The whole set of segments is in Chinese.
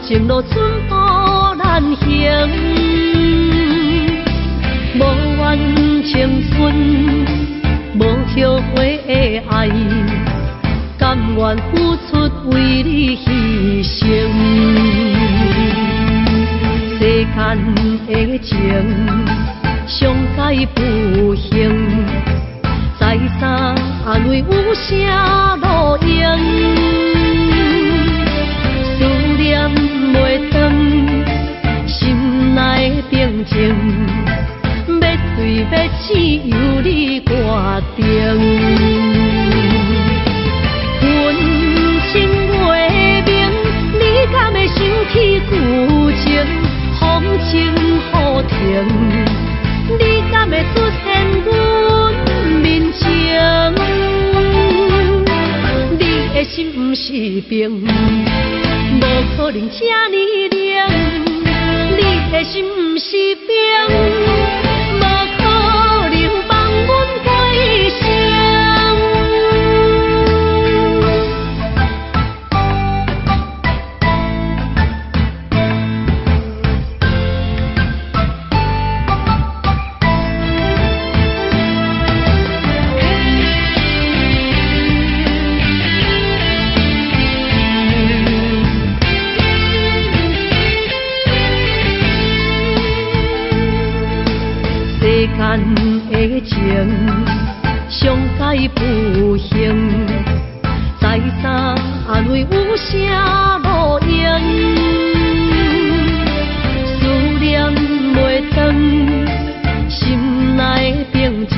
情路寸步难行，无怨青春，无后悔的爱，甘愿付出为你牺牲。世间的情，上解不幸，再三安慰有啥路用？思念袂断，心内的平静，要醉要醒由你决定。阮情袂明，你敢会想起旧情？风情雨停，你敢会出现阮面前？你的心不是冰，无可能这呢冷。你的心不是冰，无可能放阮过生。世间的情，上解不幸，再三安慰有啥路用？思念袂断，心内的平静，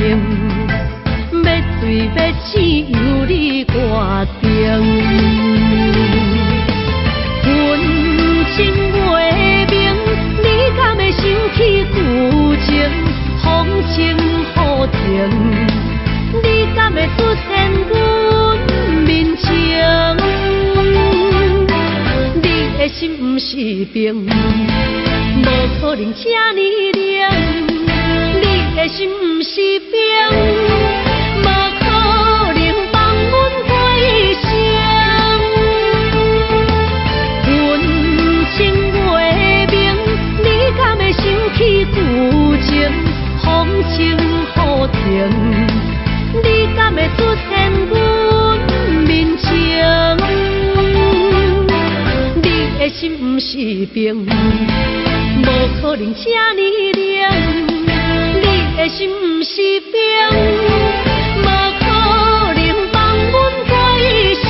要醉要醒由你决定。阮情袂明，你敢会想起旧情？风情雨停，你敢会出现阮面前？你的心不是冰，无可能这呢冷。你的心不是冰，无可能放阮过生。阮情袂明，你敢会想起旧情？风情雨停，你敢会出现阮面前？你的心不是冰，无可能这呢冷。你的心不是冰，无可能放阮过生。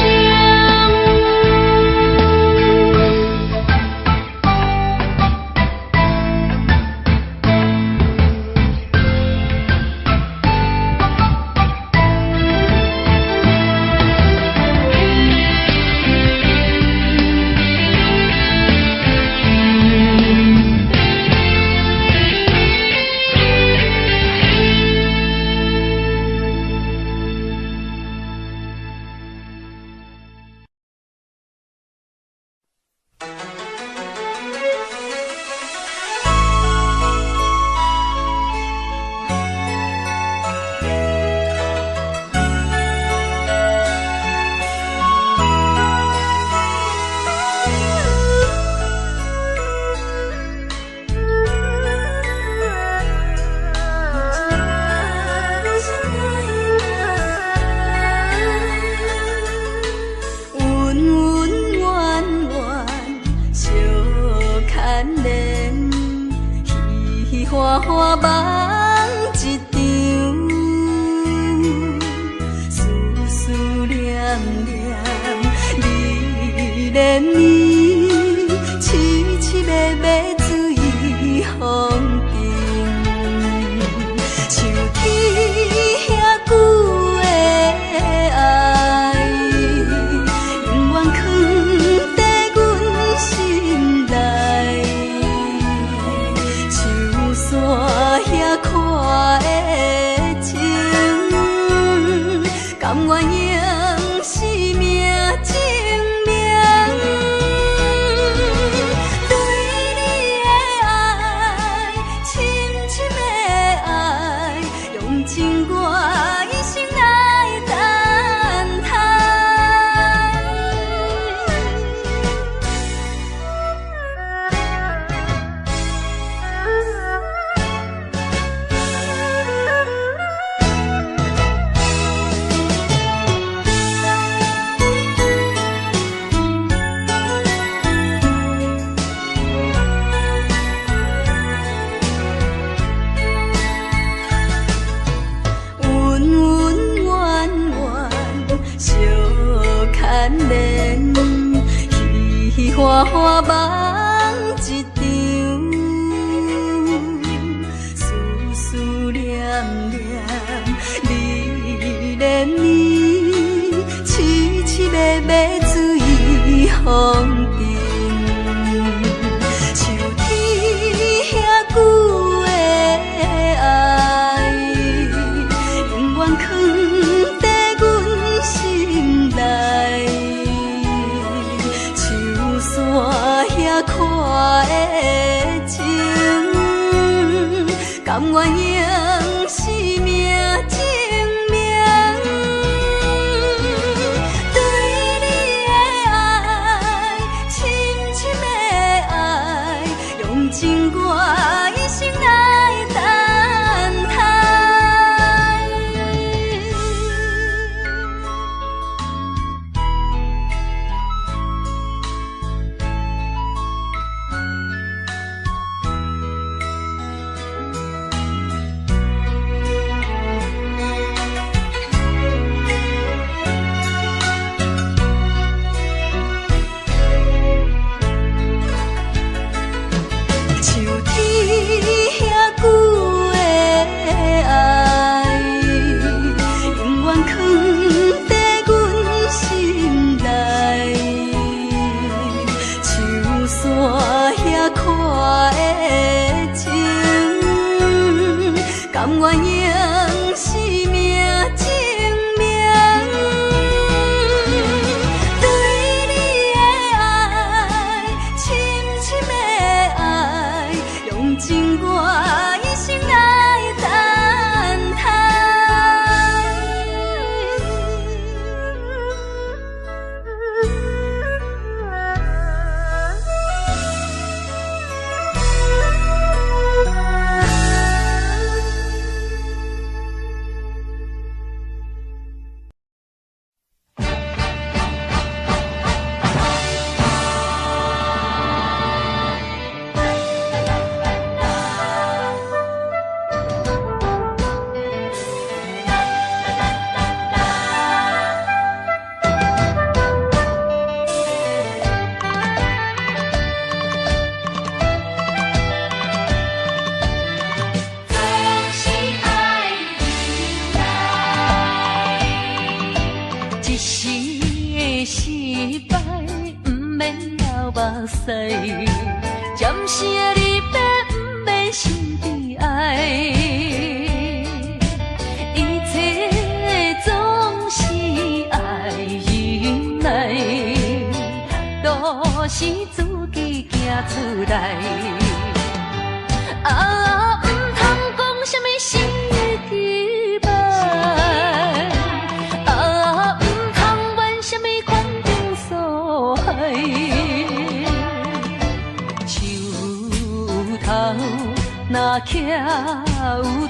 花花梦一场，思思念念，你怜悯，凄凄密密水风中，像天遐久的爱，永远藏在阮心内。山遐看的情，甘愿用生命证明。花梦一场，思思念念，你恋你，凄凄密密水风阵，像天遐久的爱，永远藏在阮心内。山遐看的情，甘愿用生命证明。对你的爱，深深的爱，用尽我一生来等待。甘愿用生命证明，对你的爱，深深的爱，用尽我一生来等待。暂时的离别，不免心悲哀。一切总是爱忍耐，都是自己行出来。啊，唔通讲什么心期盼，啊，唔通怨什么款定所害。若徛有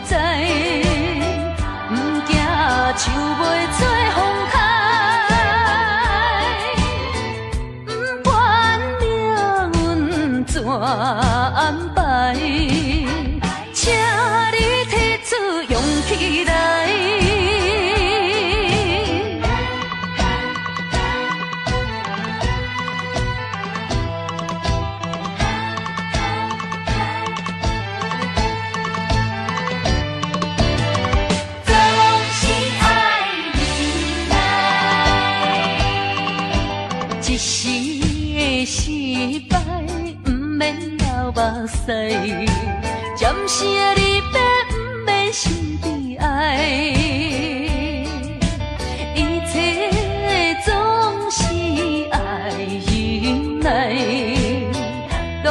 在，毋惊树袂做风台，毋管命运怎安排，请你提出勇气来。目屎，暂时的离别，不免心悲哀。一切总是爱忍耐，都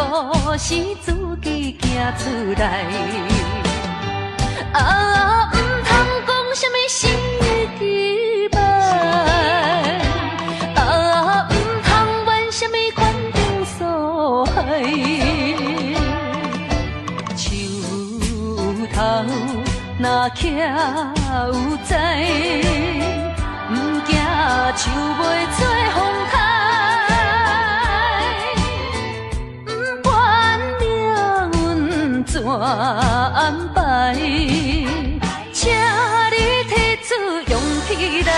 是自己行出来。啊，唔通讲什么心期盼，啊，唔通怨什么款定所害。若徛有在，毋惊树袂做风台，毋管命运怎安排，请你提出勇气来。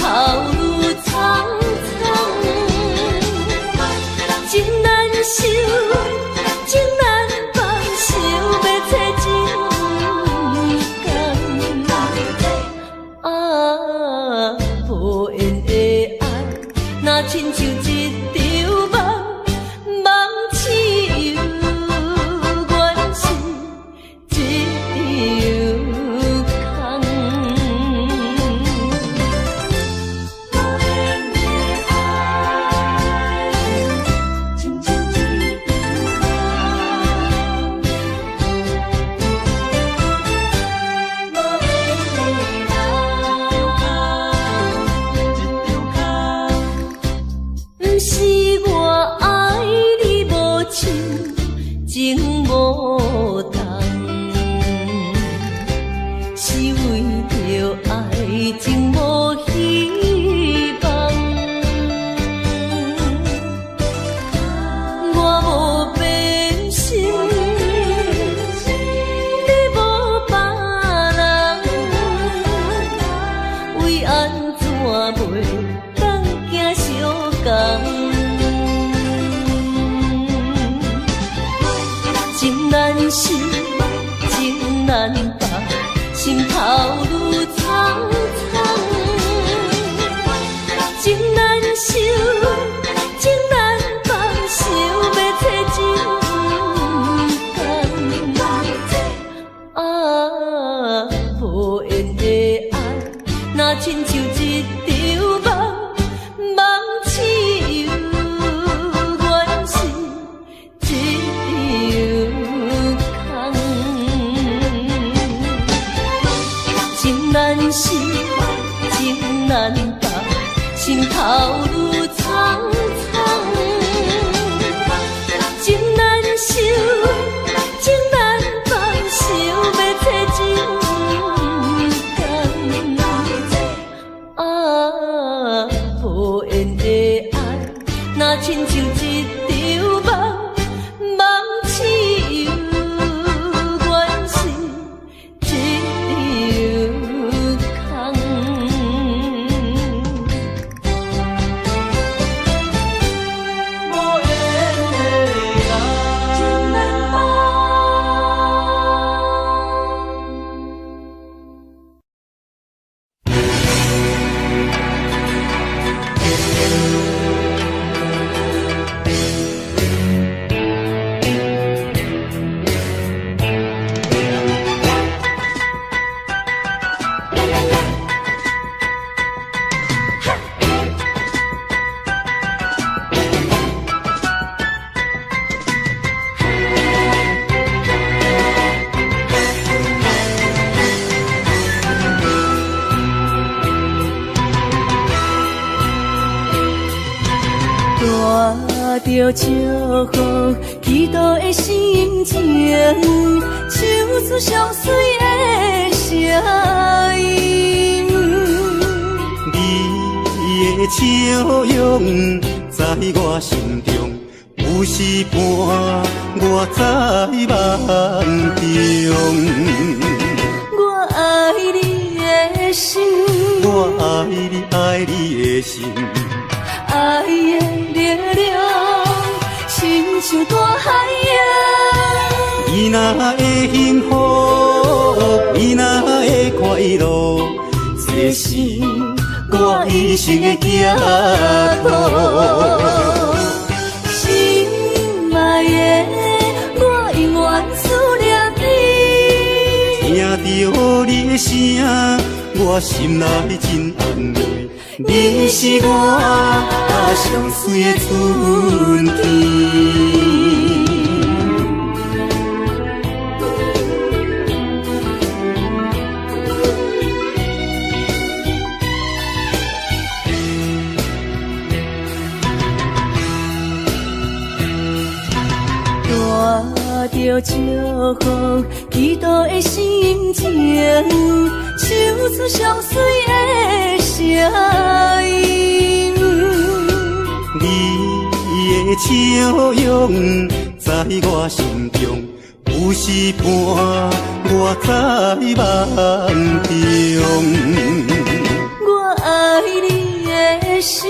头愈苍苍，情难收，情难放，想要找情感。啊，无缘的爱，若亲像一场梦，梦醒又原是一场空。亲像一不是我爱你无情，情无重，是为着爱情无希望。我无变心，你无别人，为安怎袂当行相共？情难收，情难放，心头愈苍苍。情难收，情难放，想要找情感。啊，无缘的爱，若亲像一场梦，梦醒又原是一场空。情难收，情难放，心头愈苍苍。情难收，情难放，想要找情感。啊，无缘的爱，若亲像一场梦，梦醒又原是一场空。无缘的爱，情难放。带着祝福、祈祷的心情，唱出上水的声音。你的笑容在我心中，有时伴我在梦中。我爱你的心，我爱你，爱你的心。爱的力量，亲像大海洋。你若会幸福，你若会快乐，这是我一生的寄托。心爱的，我永远思念你。听着你的声，我心内真安慰。你是我上水的春天。带着祝福、祈祷的心情，唱出上水的声音。你的笑容在我心中，有时伴我在梦中。我爱你心，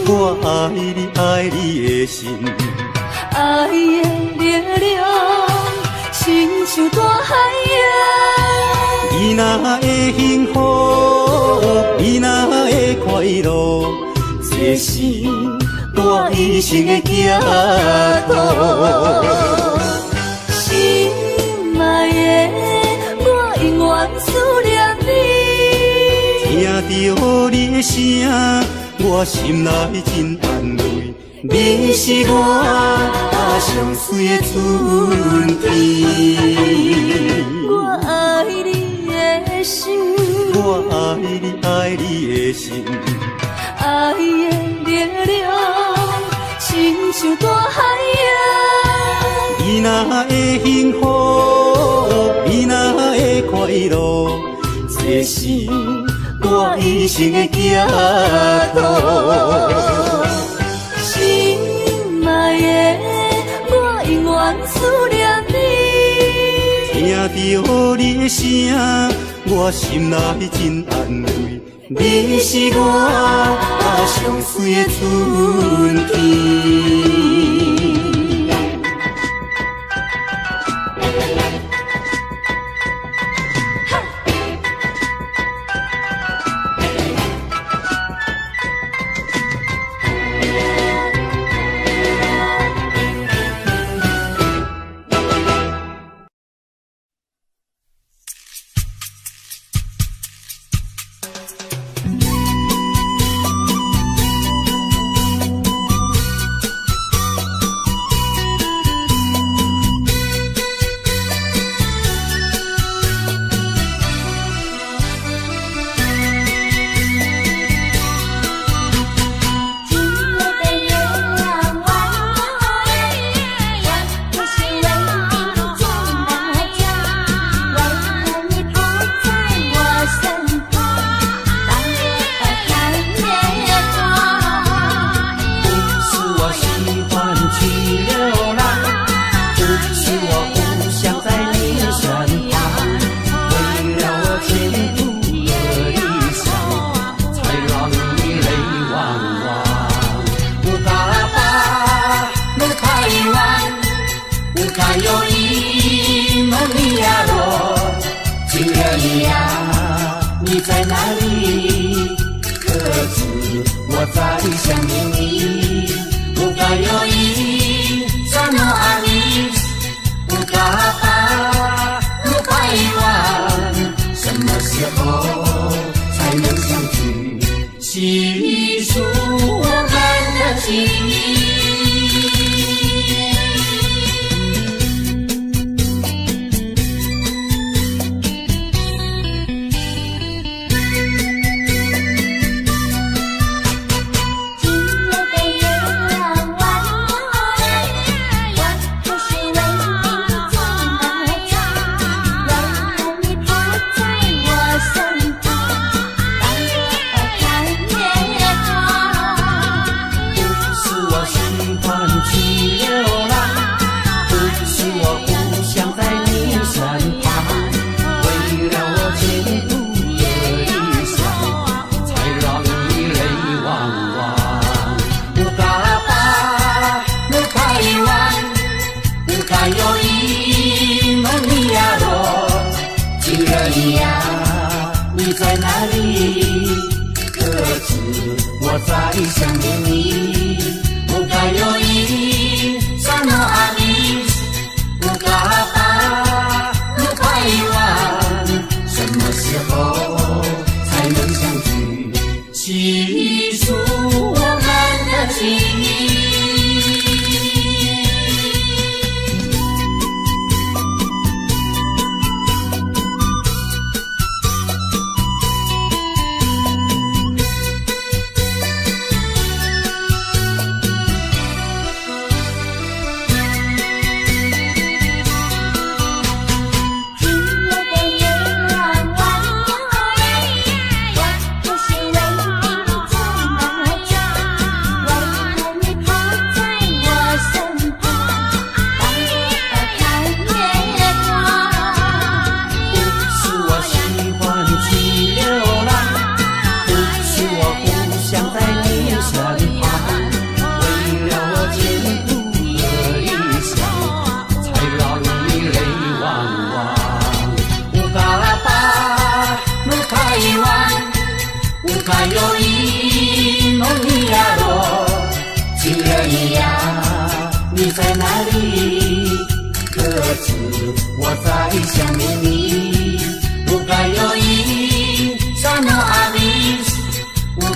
我爱你爱你的心，爱的力量，亲像大海洋。你若会幸福，你若会快乐，这是我一生的寄托。心爱的，我永远思念你。听到你的声，我心内真安慰。你是我上水的春天。我爱你的心，我爱你爱你的心，爱的力量，亲像大海洋。你若会幸福，你若会快乐，这是我一生的寄托。心爱的，我永远思念你。听到你的声，我心内真安慰。你是我上水的春天。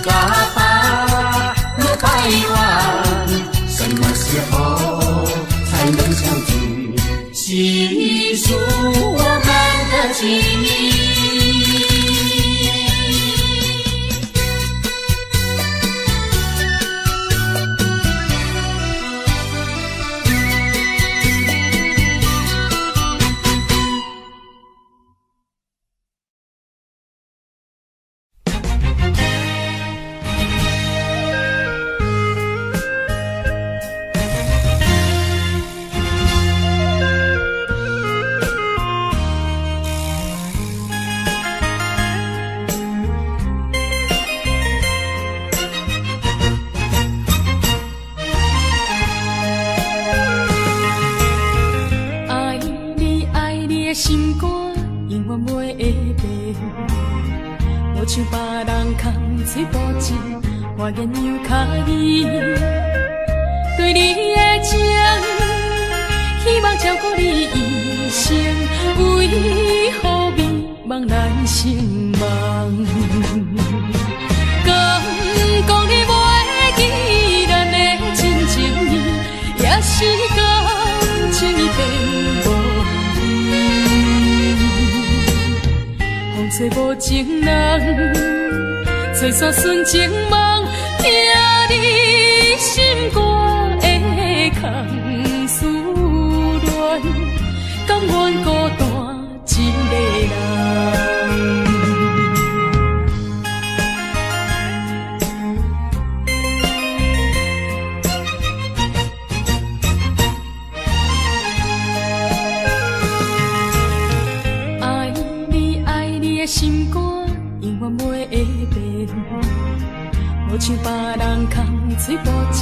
嘎巴那百万，什么时候才能相聚？细数我们的情谊。像别人空嘴保证，我言又卡意。对你的情，希望照顾你一生，为何美梦难成梦？敢讲你袂记咱的真情意，也是感情已变无风吹无情人，吹散纯情梦，听你心肝的空思恋，甘愿孤单一个人。心肝永远袂会变，无像别人空嘴保证，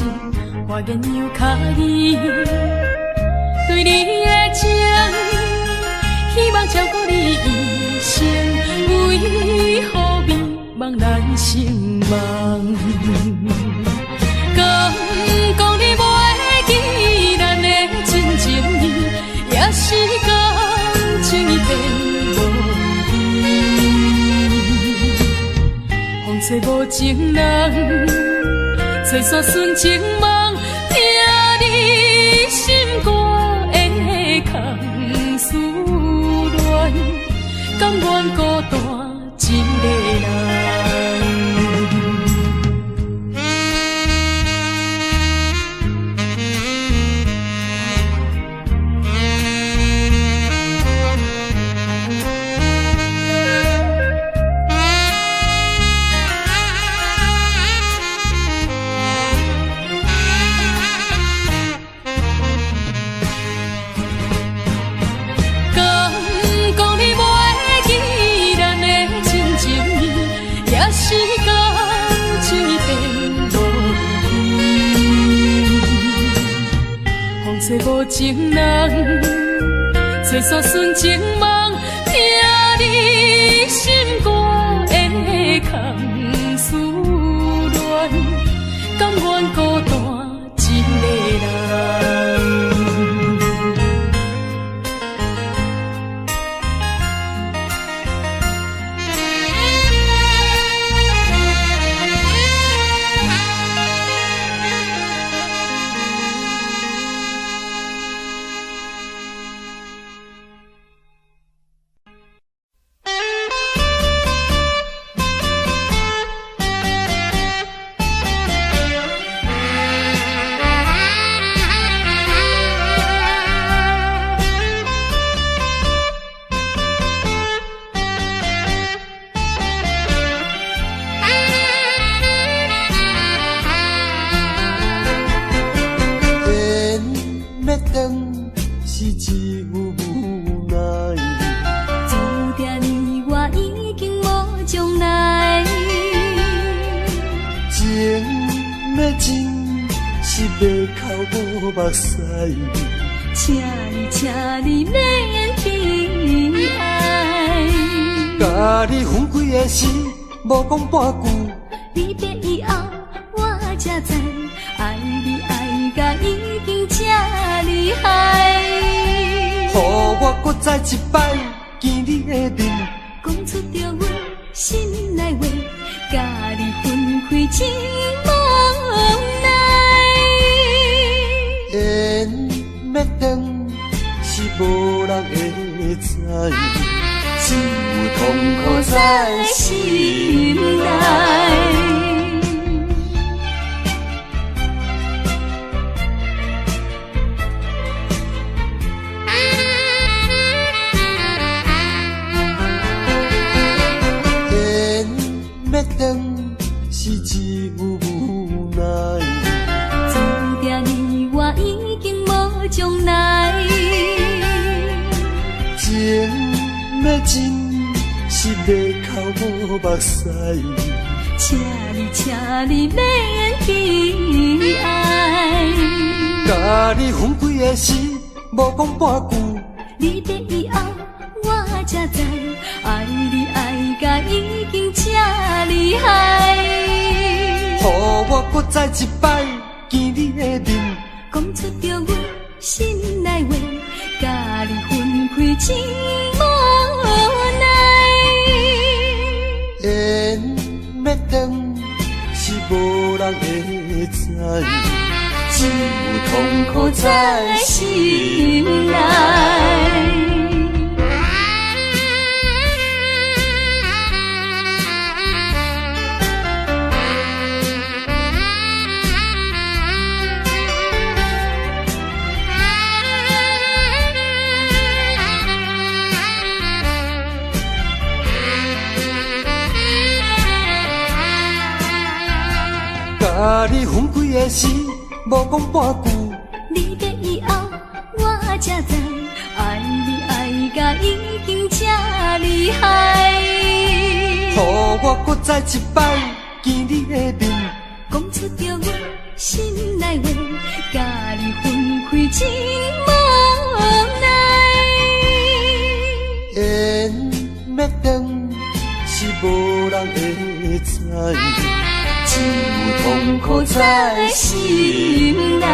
我言又卡意。对你的情，希望照顾你一生，为何美梦难成梦？敢讲你袂记咱的真情意，也是感情已变。风吹无情人，吹散纯情梦，听你心肝的空思恋，甘愿孤单一个人。吹无情人，吹散纯情梦，听你心肝的空思恋，甘愿孤单一个人。请你免悲哀，甲你分开的时，无讲半句。离别以后，我才知，爱你爱甲已经这厉害。予我搁再一摆见你的面，讲出着阮心内话，甲你分开要等是无人会知，只有痛苦在心内。要等是只有无奈，注定你我已经无将来。情要真是要哭无目屎，请你免悲哀。甲你分开的时，无讲半句，你在以后我才知，爱你爱甲已经这厉害。予我搁再一摆见你的面，讲出着阮心内话，甲你分开真无奈。缘要等是无人会知，只有痛苦在心内。甲你分开的时，无讲半句，你在以后我才知，爱你爱甲已经这厉害。予我搁再一摆见你的面，讲出着阮心内话，甲你分开真无奈。缘要等是无人会知，只有痛苦在心内。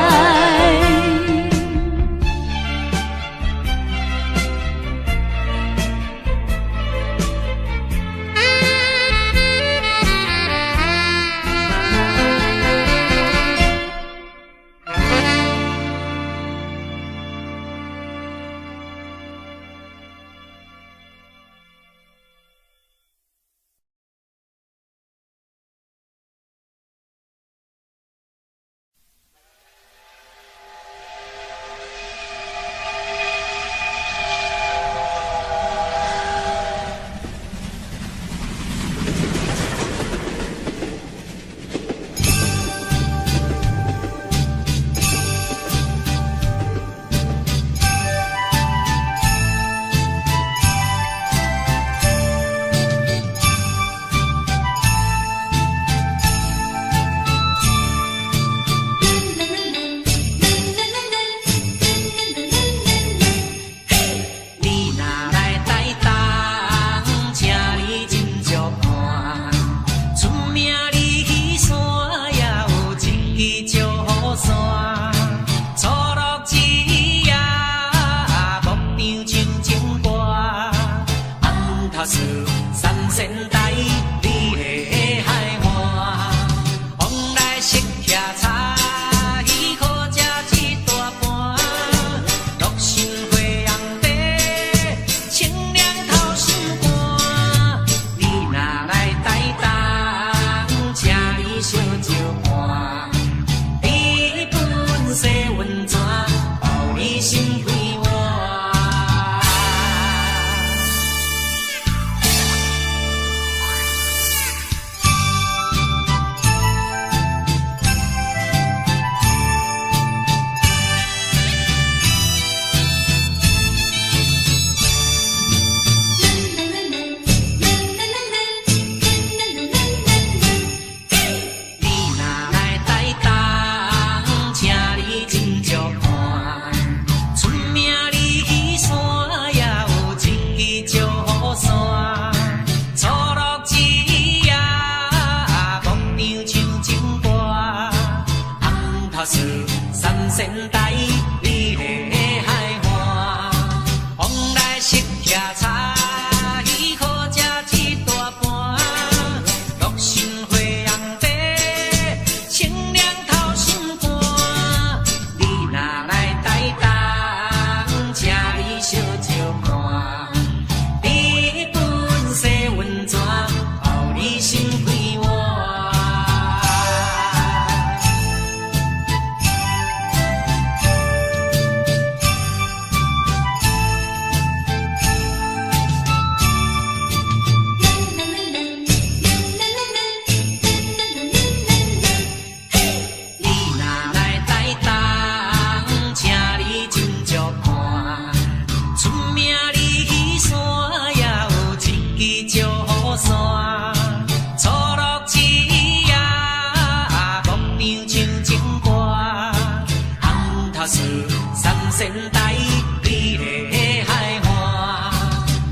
仙台你的海岸，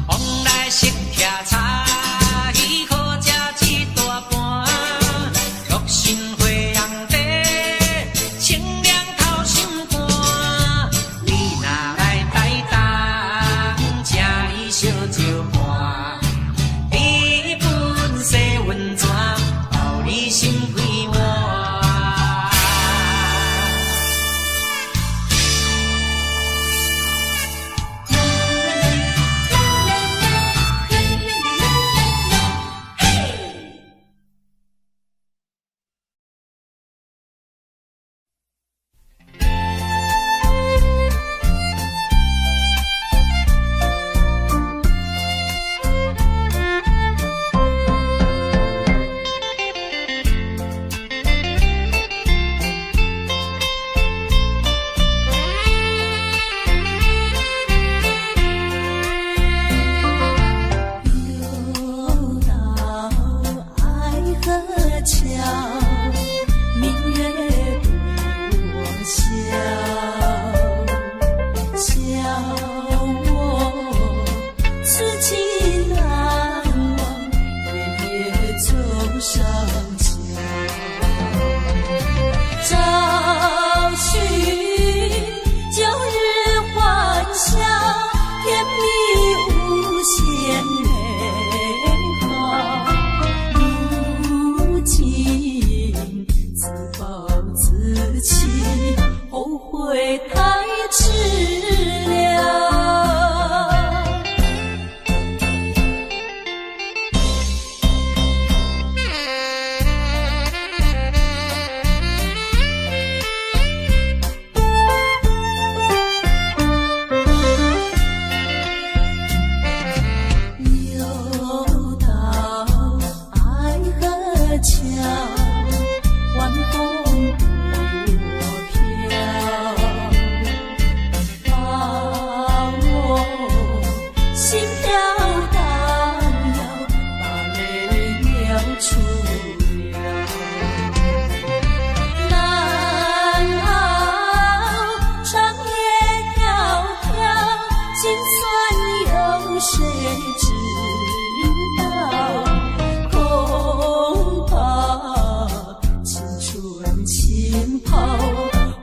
往来食徛茶，鱼好食一大盘，玉心花红茶，清凉透心肝。你若来台东，请你小酒伴，一份细温泉，包你心归碗。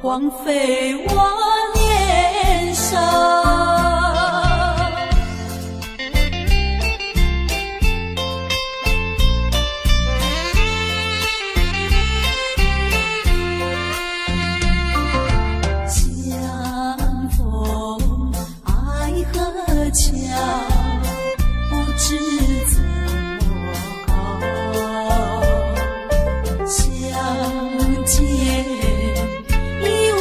荒废我年少。相逢爱河桥，不知怎么好，相见已无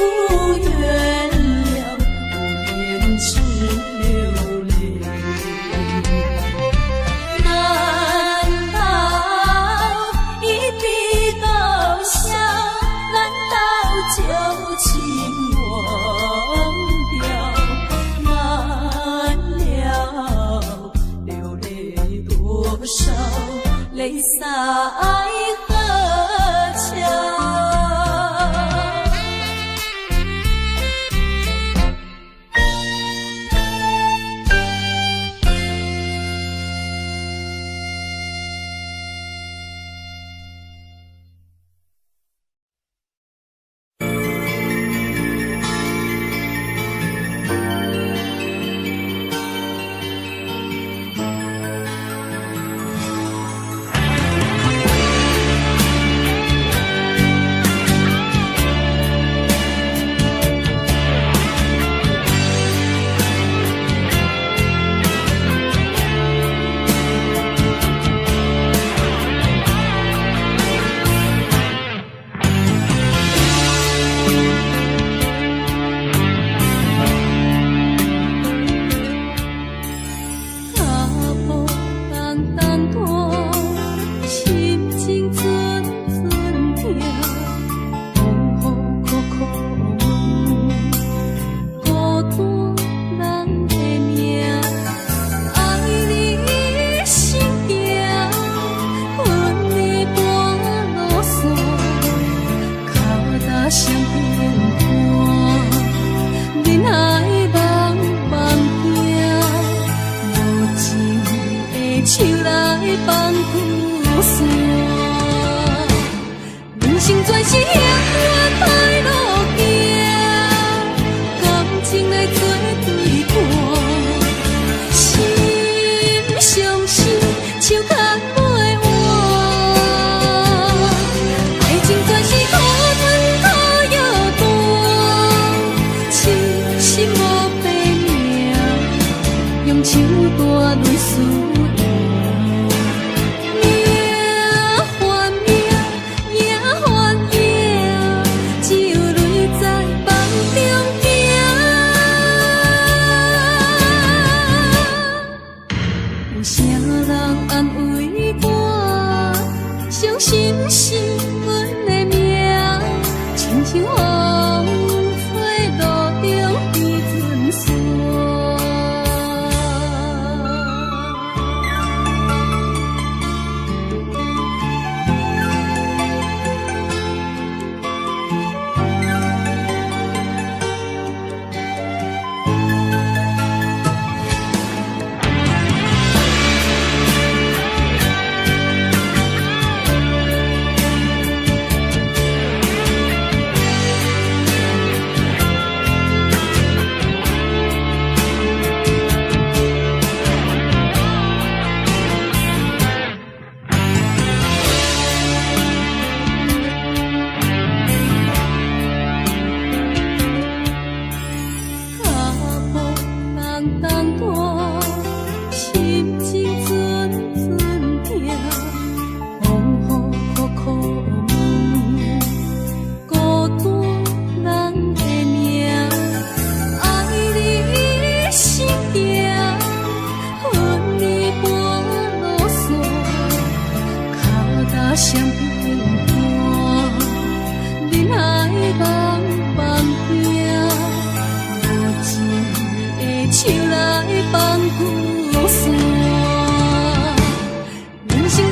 缘了，无言之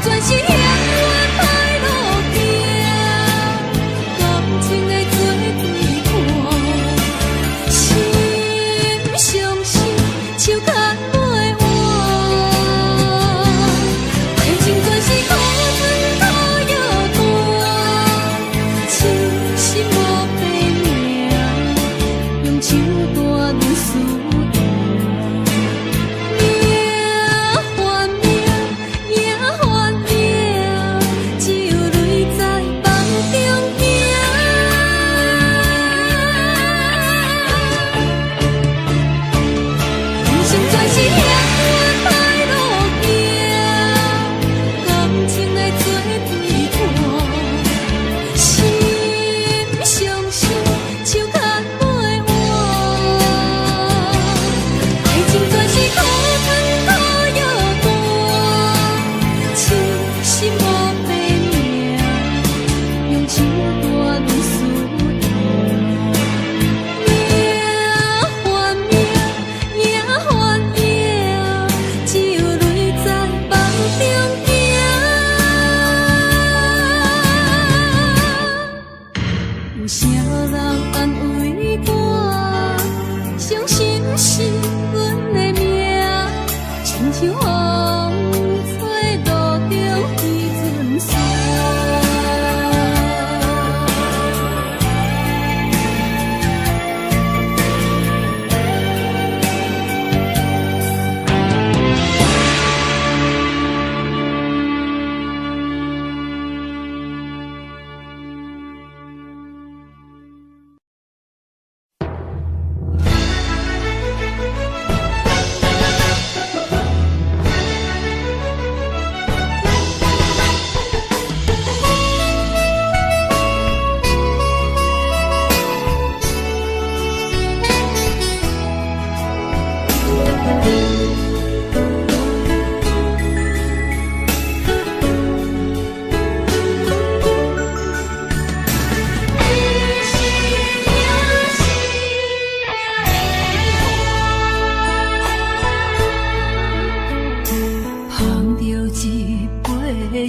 全是幸运歹路行，感情的做对看，心相惜，手牵袂换。爱情全是苦春苦药断，痴心无白命，用手段论输赢。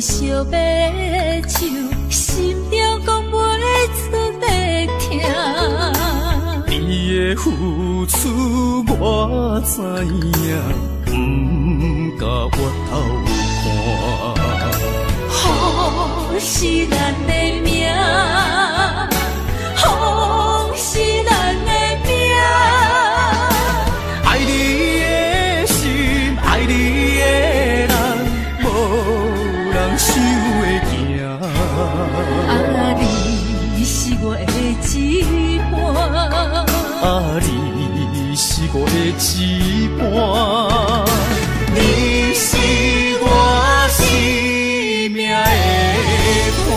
小白手，心中讲袂出的痛。你的付出我知影，不甲我头看。好是咱的命，好是咱的命。爱你的心，爱你的人，无人想会行。啊，你是我的一半。啊，你是我的一半。你是我生命的伴。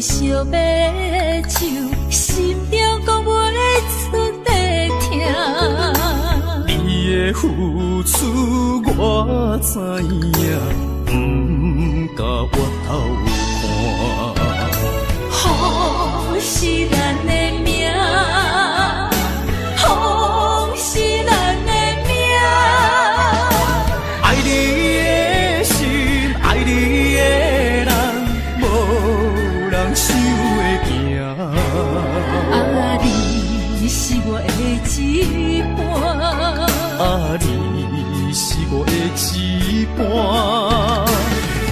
小白手，心中讲袂出的痛。你的付出我知影，不甲我头看。好是咱的命，好是咱的命。爱你的心，爱你的人，无人想会行。啊，你是我的一半。啊，你是我的一半。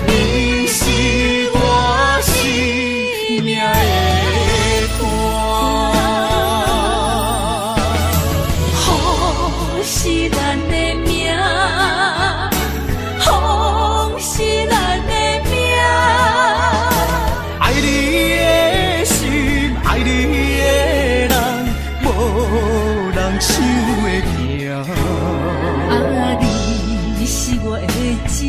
你是我生命的伴。好是咱的命，好是咱的命。爱你的心，爱你的人，无人想会行。啊，你是我的一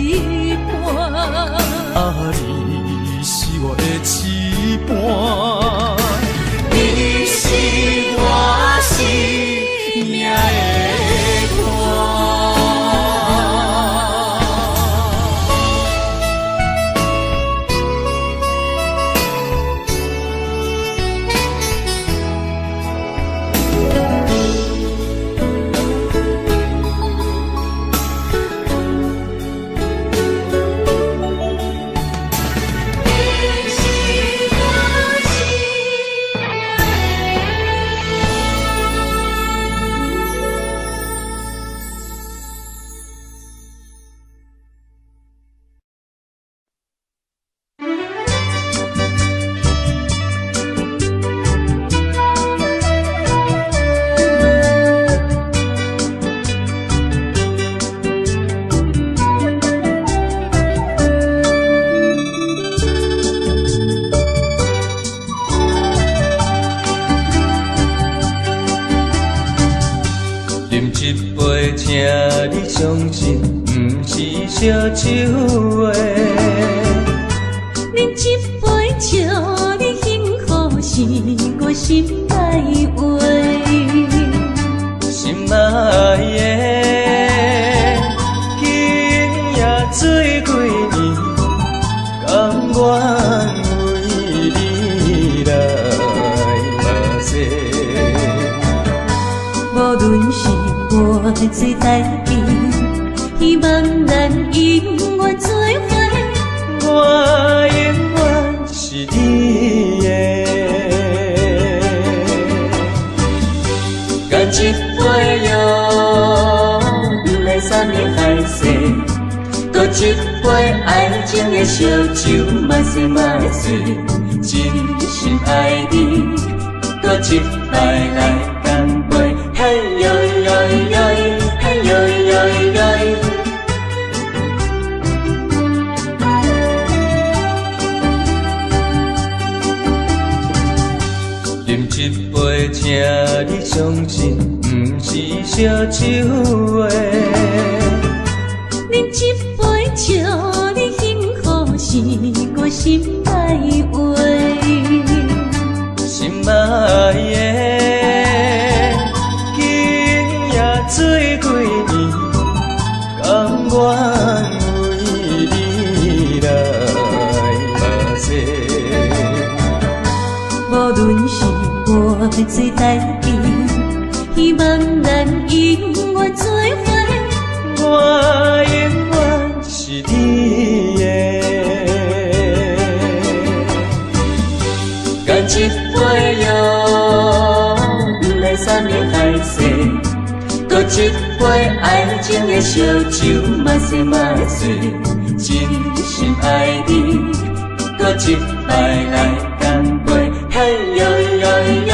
相信，不是烧酒话。饮一杯酒，你幸福是我心内话。心爱的，今夜醉几年，甘愿为你来目屎。无论是我最台边，希望咱永远做伙。我永远是你的。干一杯药，来三年海誓，搁一杯爱情的烧酒，慢细慢细，真心爱你，搁一摆来干杯，嘿呦呦呦，嘿呦呦呦。饮一杯，请你相信，不是烧酒话。饮一杯酒，你幸福是我心内话。心爱的，今夜醉几年，甘愿为你来目屎。无论是我最台边，希望咱永远做伙。我永远是你的。干一杯药，来三年海誓，搁一杯爱情的烧酒，慢细慢细，真心爱你，搁一摆来干杯，嘿呦呦呦，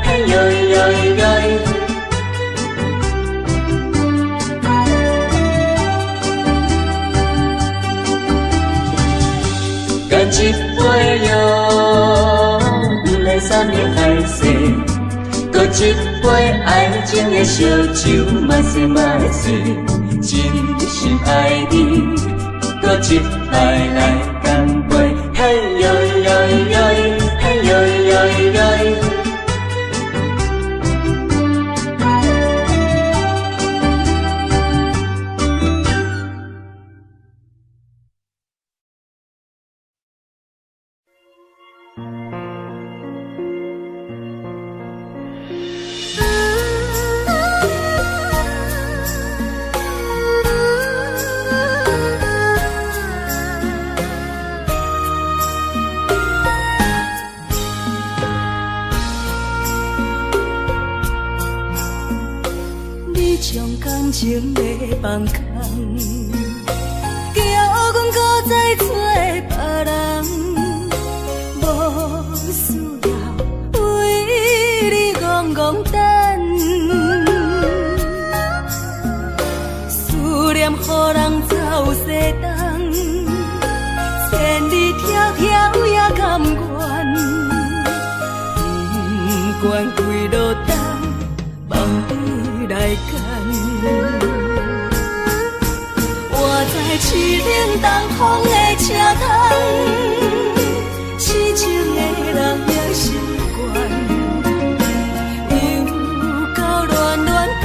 嘿呦呦呦。干一杯药，来三年海誓，搁一杯爱情的烧酒，慢细慢细，真心爱你，搁一摆来干杯，嘿呦呦呦，嘿呦呦呦。感情的放空，叫阮搁再找别人，无需要为你戆戆等，思念予人走西东，千里迢迢也甘愿，不管几路灯，梦里来干。我在凄冷东风的车头，痴情的人也习惯，又到乱乱甲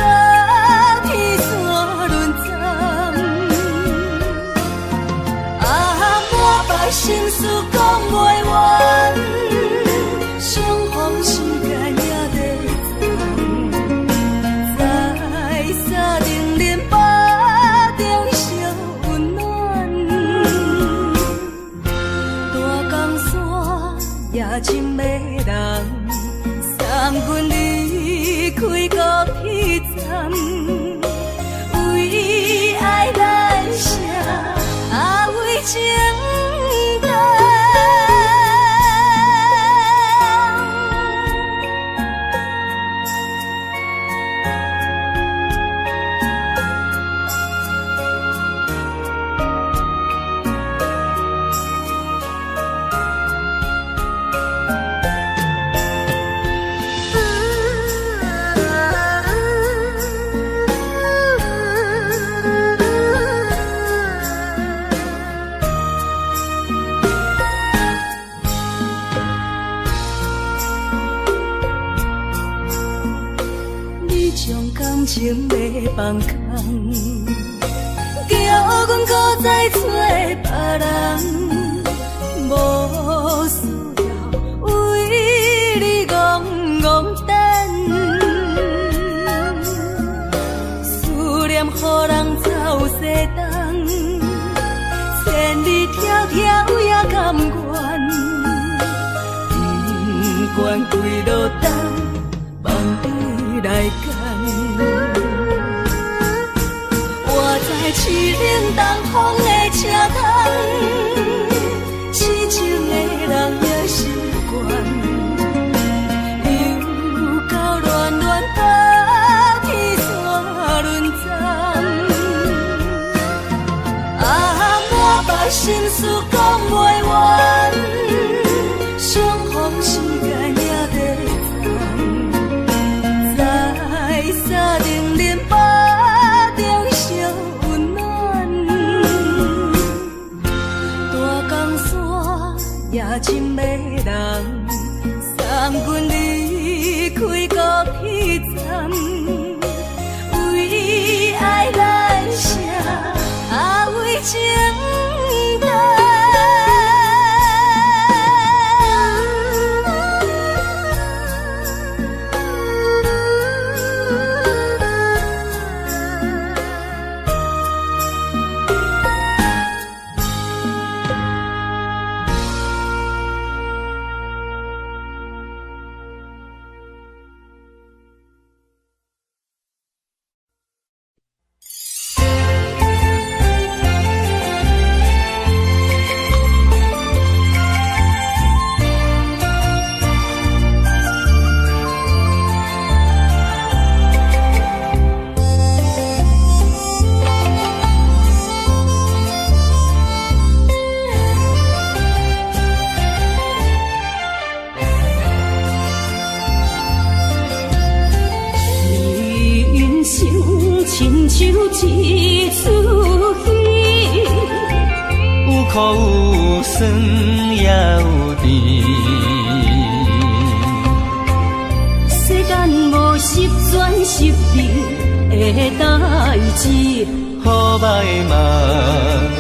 天线轮站。啊，我把心事讲袂完，相逢时间也在人空，叫阮搁再找别人，无需要为你戆戆等，思念予人走西东，千里迢迢也甘愿。管归落冬，望你来赶。我在凄冷东风的车窗，痴情的人也习惯，又到恋恋北天山轮转。啊，满腹心事讲袂完。相逢时间也在在沙定林北中相温暖，大江山也深迷人，送阮离开高铁站，为爱来写为情单。亲像一出戏，有苦有酸也有甜。世间无十全十美的代志，好歹嘛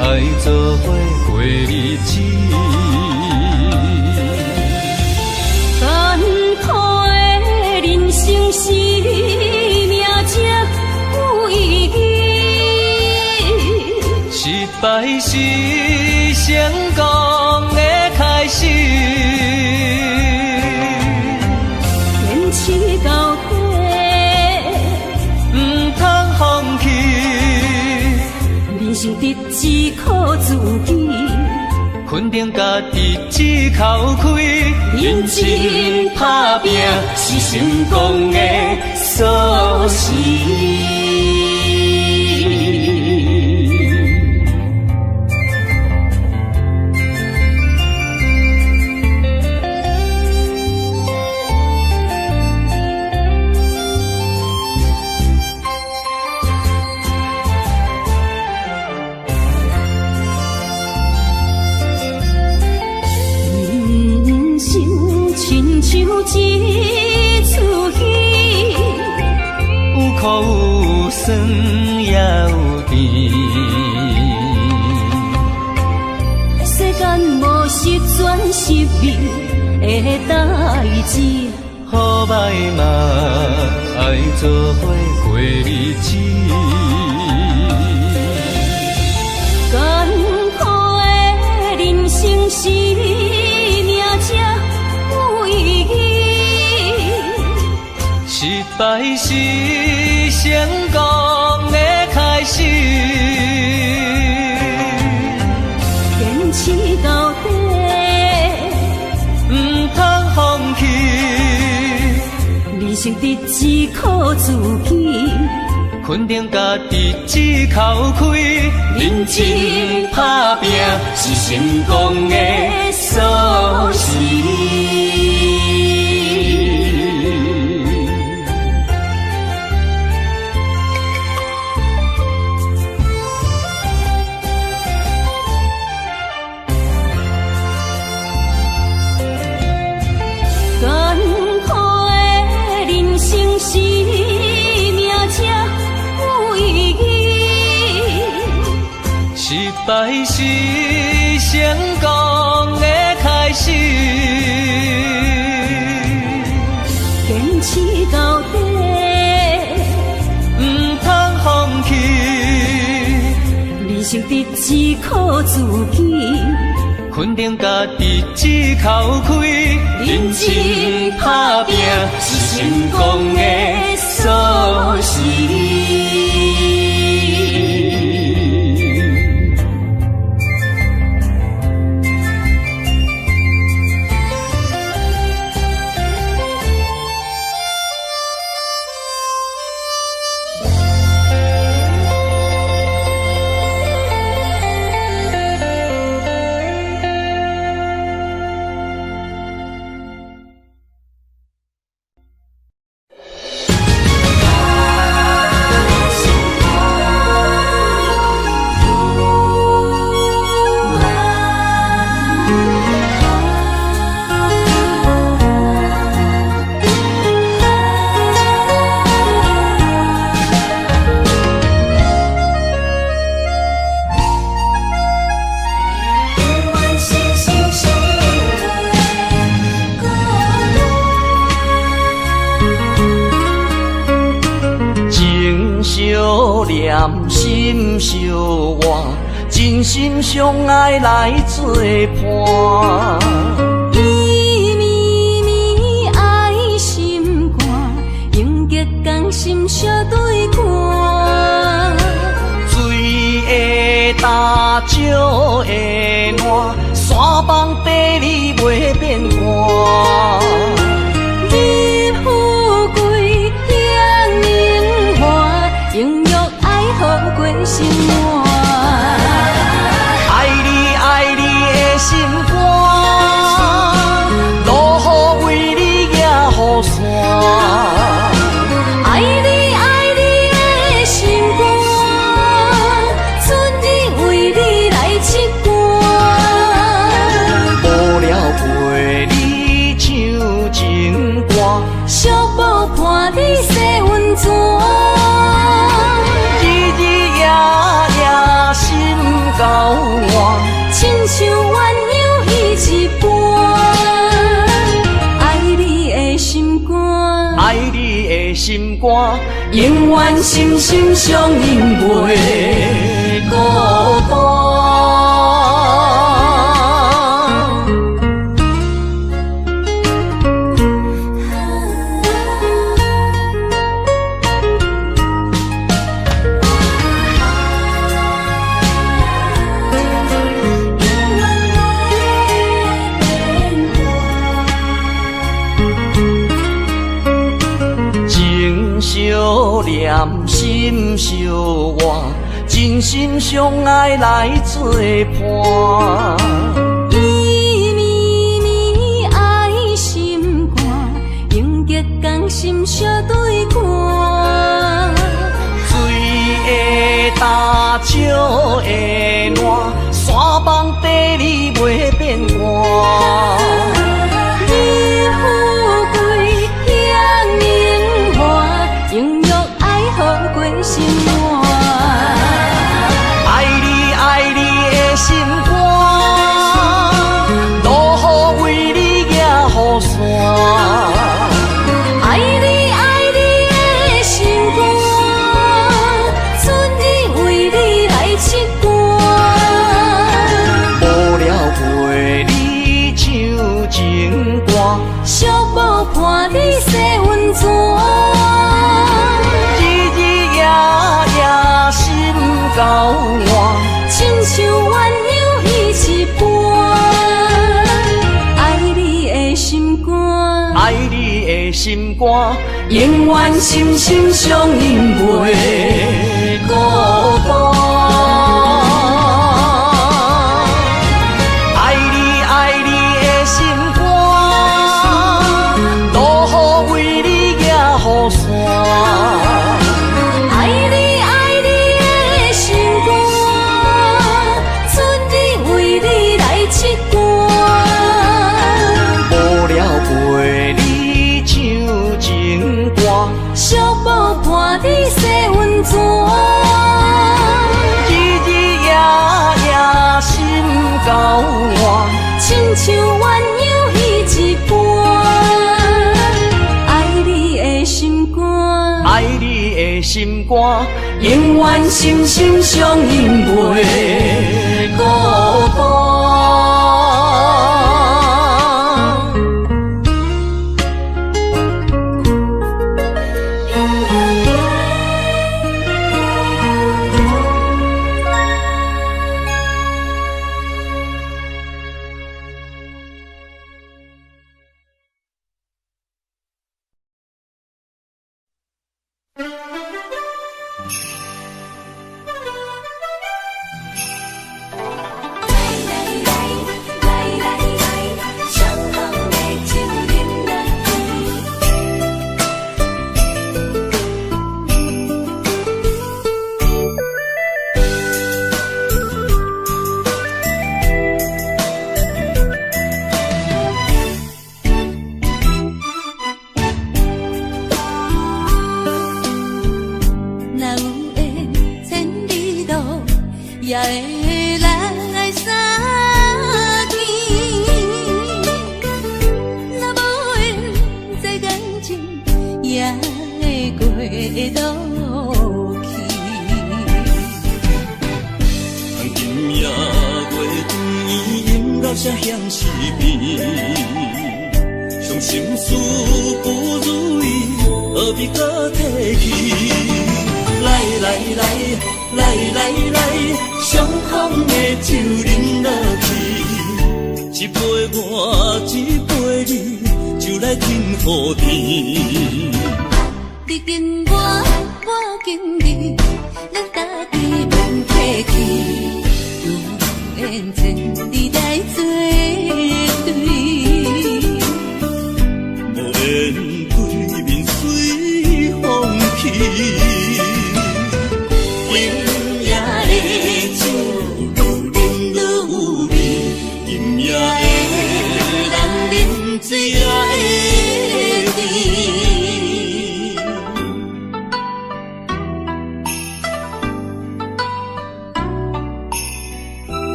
爱做伙过日子。艰苦的人生是。失败是成功的开始，坚持到底，不通放弃。人生得只靠自己，肯定家己只口开，认真打拼是成功的锁匙。像一出戏，有苦有酸也有甜。世间无十全十美的代志，好歹嘛爱做伙过日子。艰苦的人生是。失败是成功的开始，坚持到底，不通放弃。人生得只靠自己，肯定家己只口开，认真打拼是成功的锁匙。是命才有意失败是成功的开始，坚持到底，唔通放弃。理性得只靠自己，肯定家己只口开，认真打拼是成功的锁匙。心相活，真心相爱来作伴。伊绵绵爱心肝，永结同心相对看。水会干，石会烂，山崩地裂袂变寒。你富贵享荣华，永浴爱好过生活。爱你的心肝，落雨为你举雨伞。爱你的心肝，春日为你来唱歌。无聊陪你唱情歌，寂寞伴你洗温泉。日日夜夜心交换，亲像鸳鸯依一半。爱你的心肝，爱你的心肝，永远心心相印袂孤单。相念心相活，真心相爱来作伴。伊绵绵爱心肝，永结同心相对看。水会干，石会烂，山崩地裂袂变寒。你富贵享荣华，永浴爱好过生活。爱你的心肝，落雨为你举雨伞。爱你的心肝，春日为你来唱歌。无聊陪你唱情歌，寂寞伴你洗温泉。日日夜夜心交换，亲像鸳鸯依一半。爱你的心肝，爱你的心肝，永远心心相印袂孤单。爱你的心肝，落雨为你举雨伞。爱你的心肝，春日为你来唱歌。无聊陪你唱情歌，寂寞伴你洗温泉。心肝，永远心心相印袂孤单。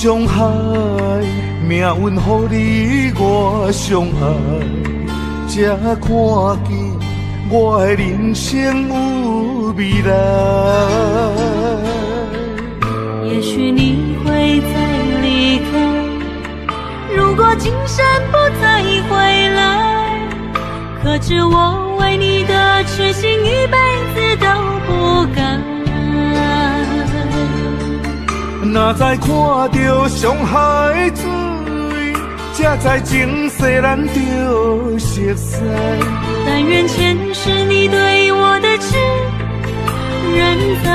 伤害，命运予你我相爱，才看见我的人生有未来。也许你会再离开，如果今生不再回来，可知我为你的痴心一辈子都不改。若再看到伤害水，才知前世咱就熟悉。但愿前世你对我的痴仍在。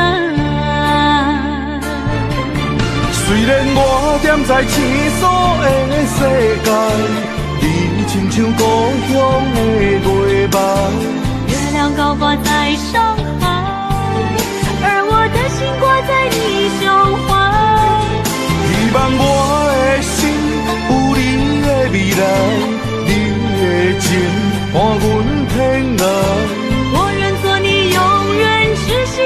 虽然我踮在青锁的世界，你亲像故乡的月白。月亮高挂在上海，而我的心挂在你胸怀。希望我的心有你的未来，你的情伴阮天涯。我愿做你永远痴心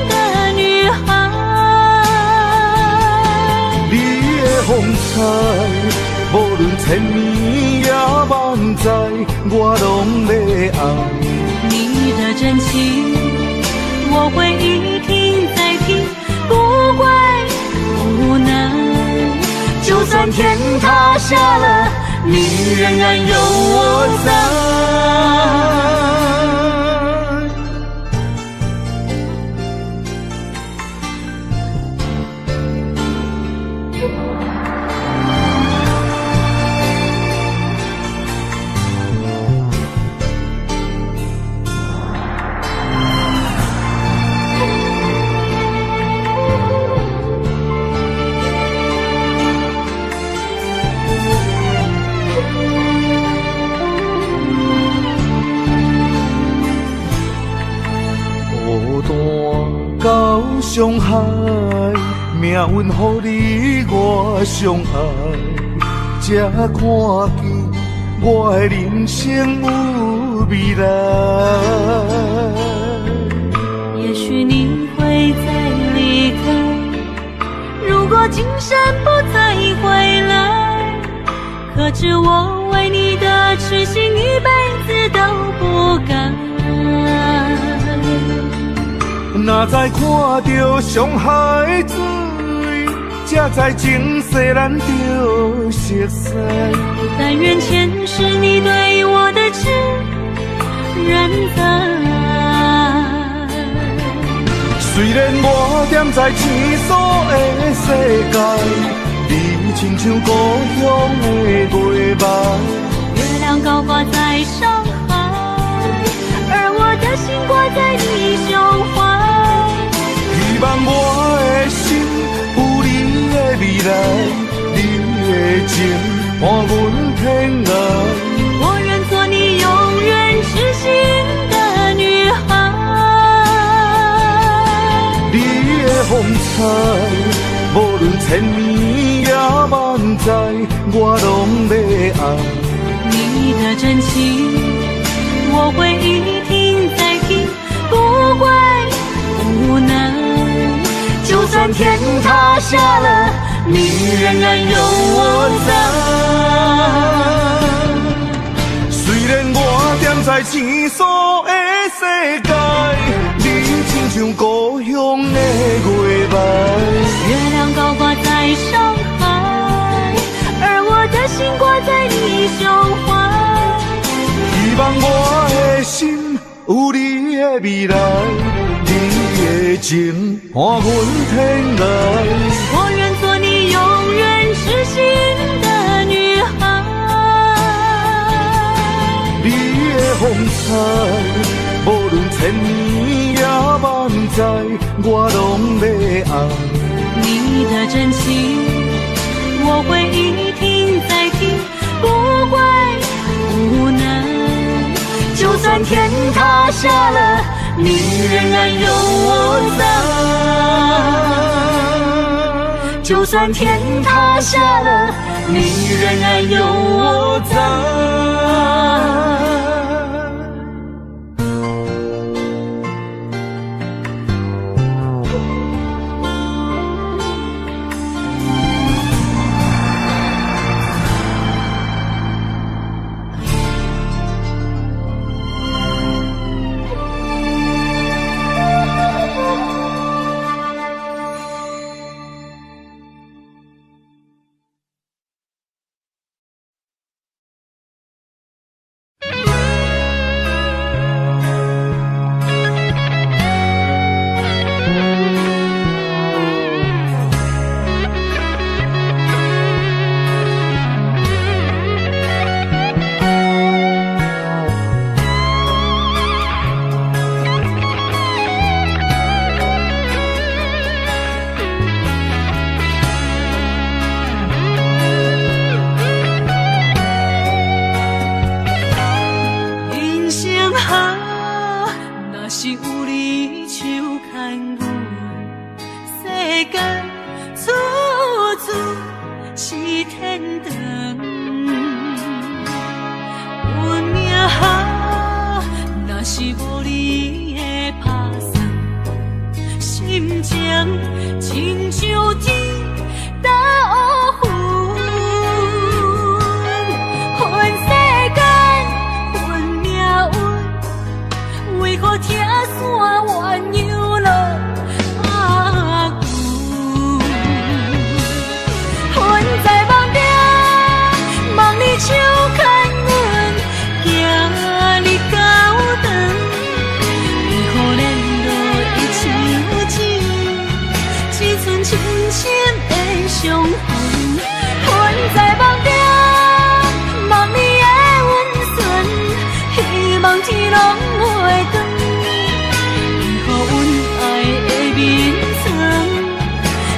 的女孩。你的风采，无论千年也万载，我拢要爱。你的真情，我会一听再听，不怪不难。就算天塌下了，你仍然有我在。到伤害，命运予你我相爱，才看见我的人生有未来。也许你会再离开，如果今生不再回来，可知我为你的痴心一辈子都不改。若再看到伤害水，才知前世咱就熟悉。但愿前世你对我的痴仍在。虽然我踮在青锁的世界，你亲像故乡的月白。月亮高挂在上海，而我的心挂在你胸怀。希望我的心有你的未来，你的情伴阮天涯。我愿做你永远痴心的女孩。你的风采，无论千年也万载，我拢要爱。你的真情，我会一听再听，不怪不难。就算天塌下了，你仍然有我在。虽然我踮在青锁的世界，你亲像故乡的月白。月亮高挂在上海，而我的心挂在你胸怀。希望我的心有你的未来，你的情伴阮天涯。我愿做你永远痴心的女孩。你的风采，无论千年也万载，我拢要爱。你的真情，我会一听再听，不怪不难。就算天塌下了，你仍然有我在。就算天塌下了，你仍然有我在。亲像天打乌云，恨世间，恨命运，为何听山怨又落阿牛？恨在梦中，梦里手牵阮，行你到长，为何连落伊像钱？只剩深深的伤痕，恨在梦中，梦里的温存，希望天拢袂长，为何阮爱的眠床，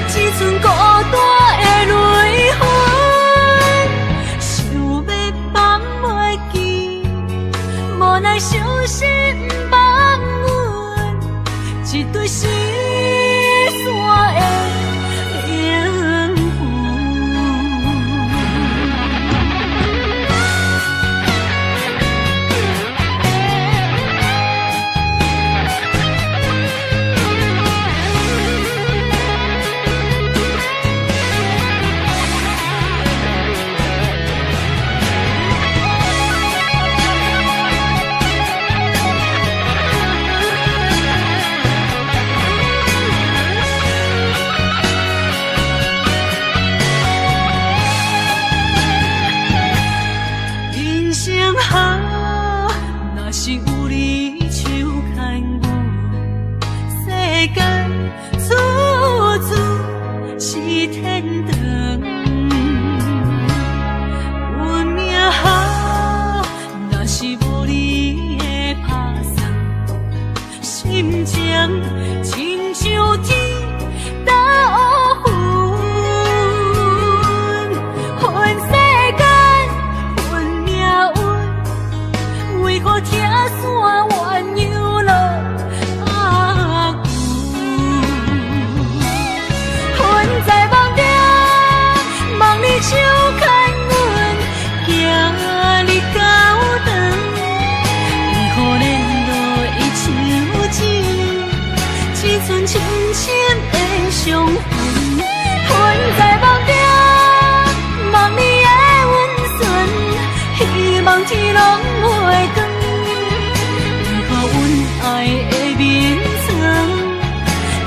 只剩孤单的泪痕，想要放袂记，无奈伤心放阮，一对失散的。亲像天打乌云，恨世间，恨命运，为何听山怨又落阿牛？恨在梦中，梦里手牵阮，行你到长，为何连落伊像钱？只剩深深的伤痕，恨在梦中，梦里的温存，希望天拢袂长，为何阮爱的眠床，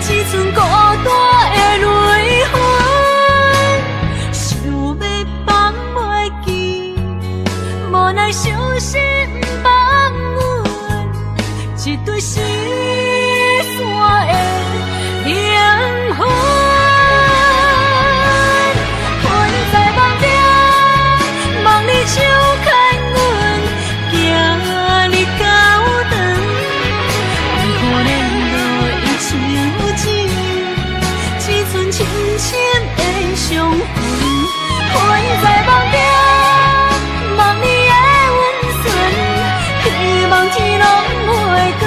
只剩孤单的泪痕，想要放袂记，无奈伤心放阮，一对失散的灵魂。恨在梦中，梦里手牵阮，行你到长，为何连落伊像钱？只剩深深的伤痕。恨在梦中，梦里的温存，希望天拢袂长。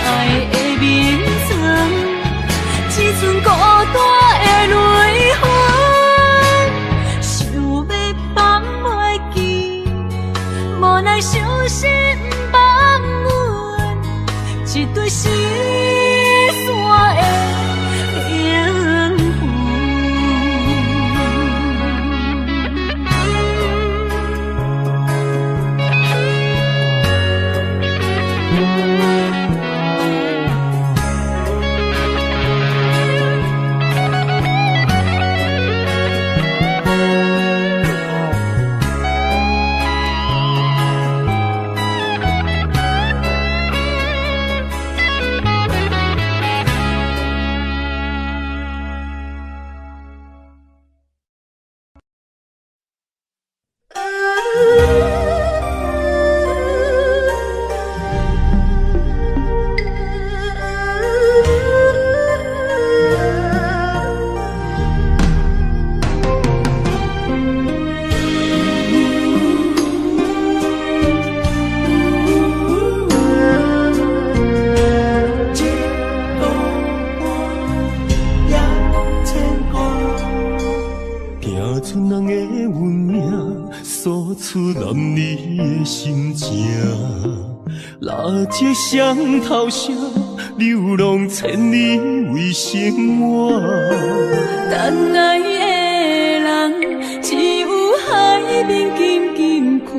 爱的眠床，只剩孤单的泪痕，想要放袂记，无奈伤心放阮，一对失散的灵魂。这双头声，流浪千里为生活。等爱的人，只有海面静静看，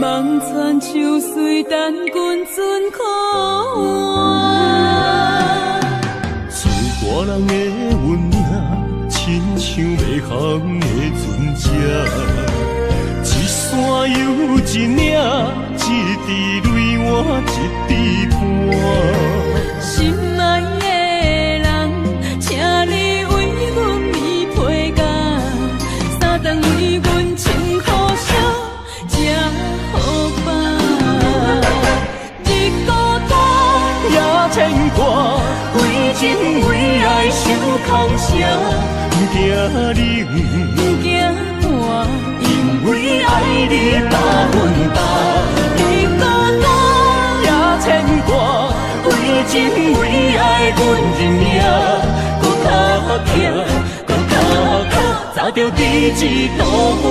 望穿秋水等君尊可换。厝大人的温暖，亲像袂航的船只，一山又一岭，一滴泪换一滴汗。心爱的人，请你为阮披披甲，三顿为阮穿苦烧，吃好饱。日孤单也牵挂，为情为爱受空伤，不惊冷，不惊寒，因为爱你百分百。日孤单也牵挂，为情为爱阮认命，搁较强，搁较巧，找着第一道花。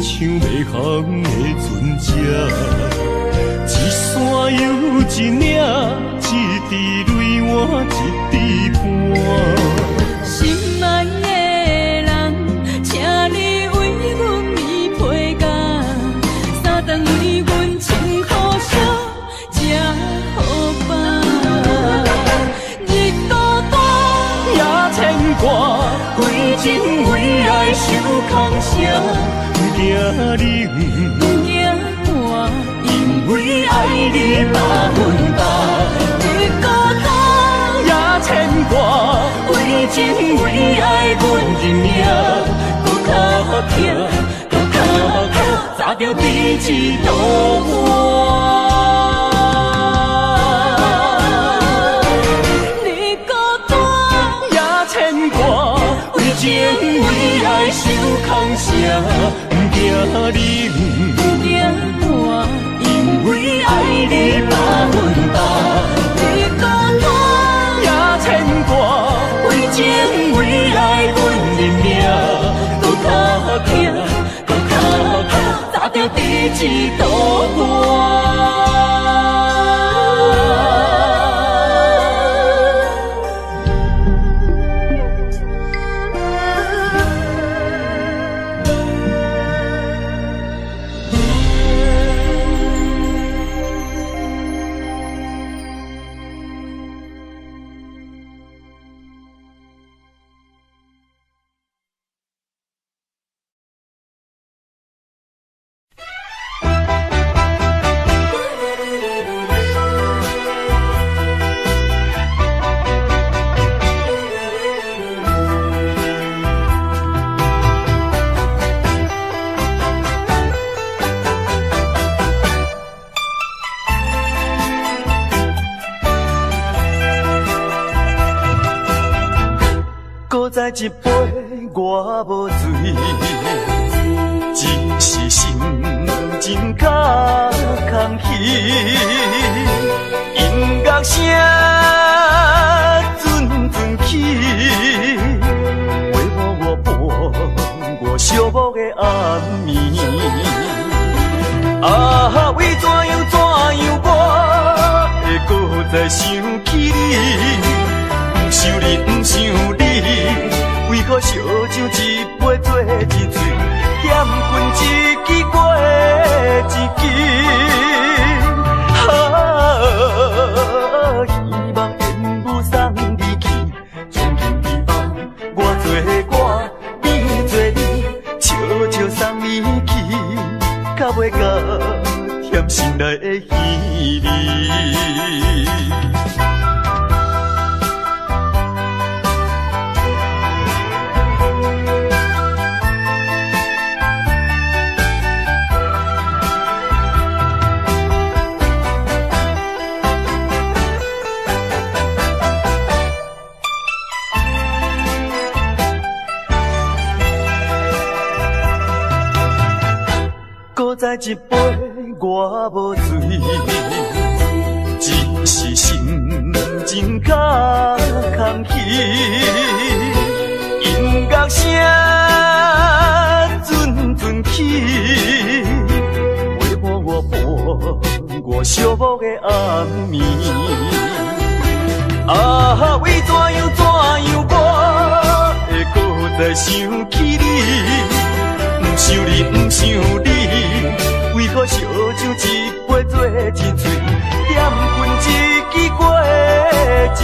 像袂航的船只，一山又一岭，一滴泪换一滴汗。心爱的人，请你为阮披披甲，三顿为阮穿苦烧，吃好饱。日孤单也牵挂，为情为爱受空伤。不惊冷，不惊寒，因为爱你百分百。日孤单也牵挂，为情为爱阮认命，搁较强，搁较巧，找着第一道花。日孤单也牵挂，为情为爱受空伤。不惊冷，不惊寒，因为爱你百分百。日孤单也牵挂，为情为爱阮认命，搁较强，搁较巧，找着第一道花。再一杯我无醉，只是心情较空虚。音乐声阵阵起，陪伴我伴我寂寞的暗暝。啊，为怎样我会搁再想起你？不想你，不想你，为何烧酒一杯做一醉，嫌君一支过一支。希望缘无送你去，从今以后我做我，你做你，悄悄送你去，较袂甲甜心内的稀微。知一杯我无醉，只是心情较空虚。音乐声阵阵起，陪伴我伴我寂寞的暗暝。啊，为怎样我会搁再想起你？不想你，不想你，为何烧酒一杯做一醉，点君一支过一支。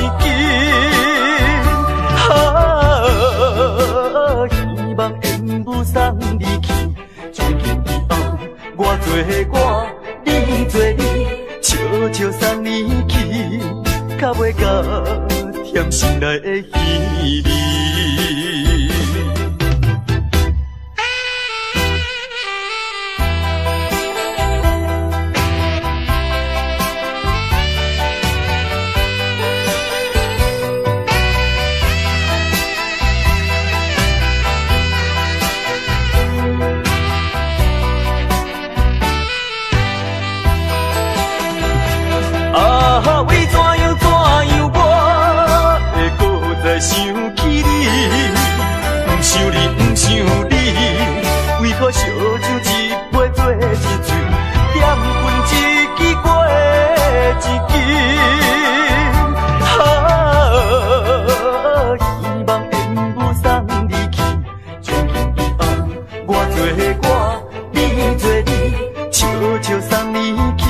希望缘不送你去，从今以后我做我，你做你，悄悄送你去，较袂甲甜心内的稀微。为怎样我会搁再想起你？不想你，不想你，为何烧酒一杯做一醉，点君一支过一支。希望缘不送你去，从今以后我做我，你做你，悄悄送你去，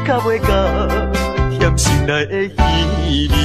较袂甲甜心内的稀微。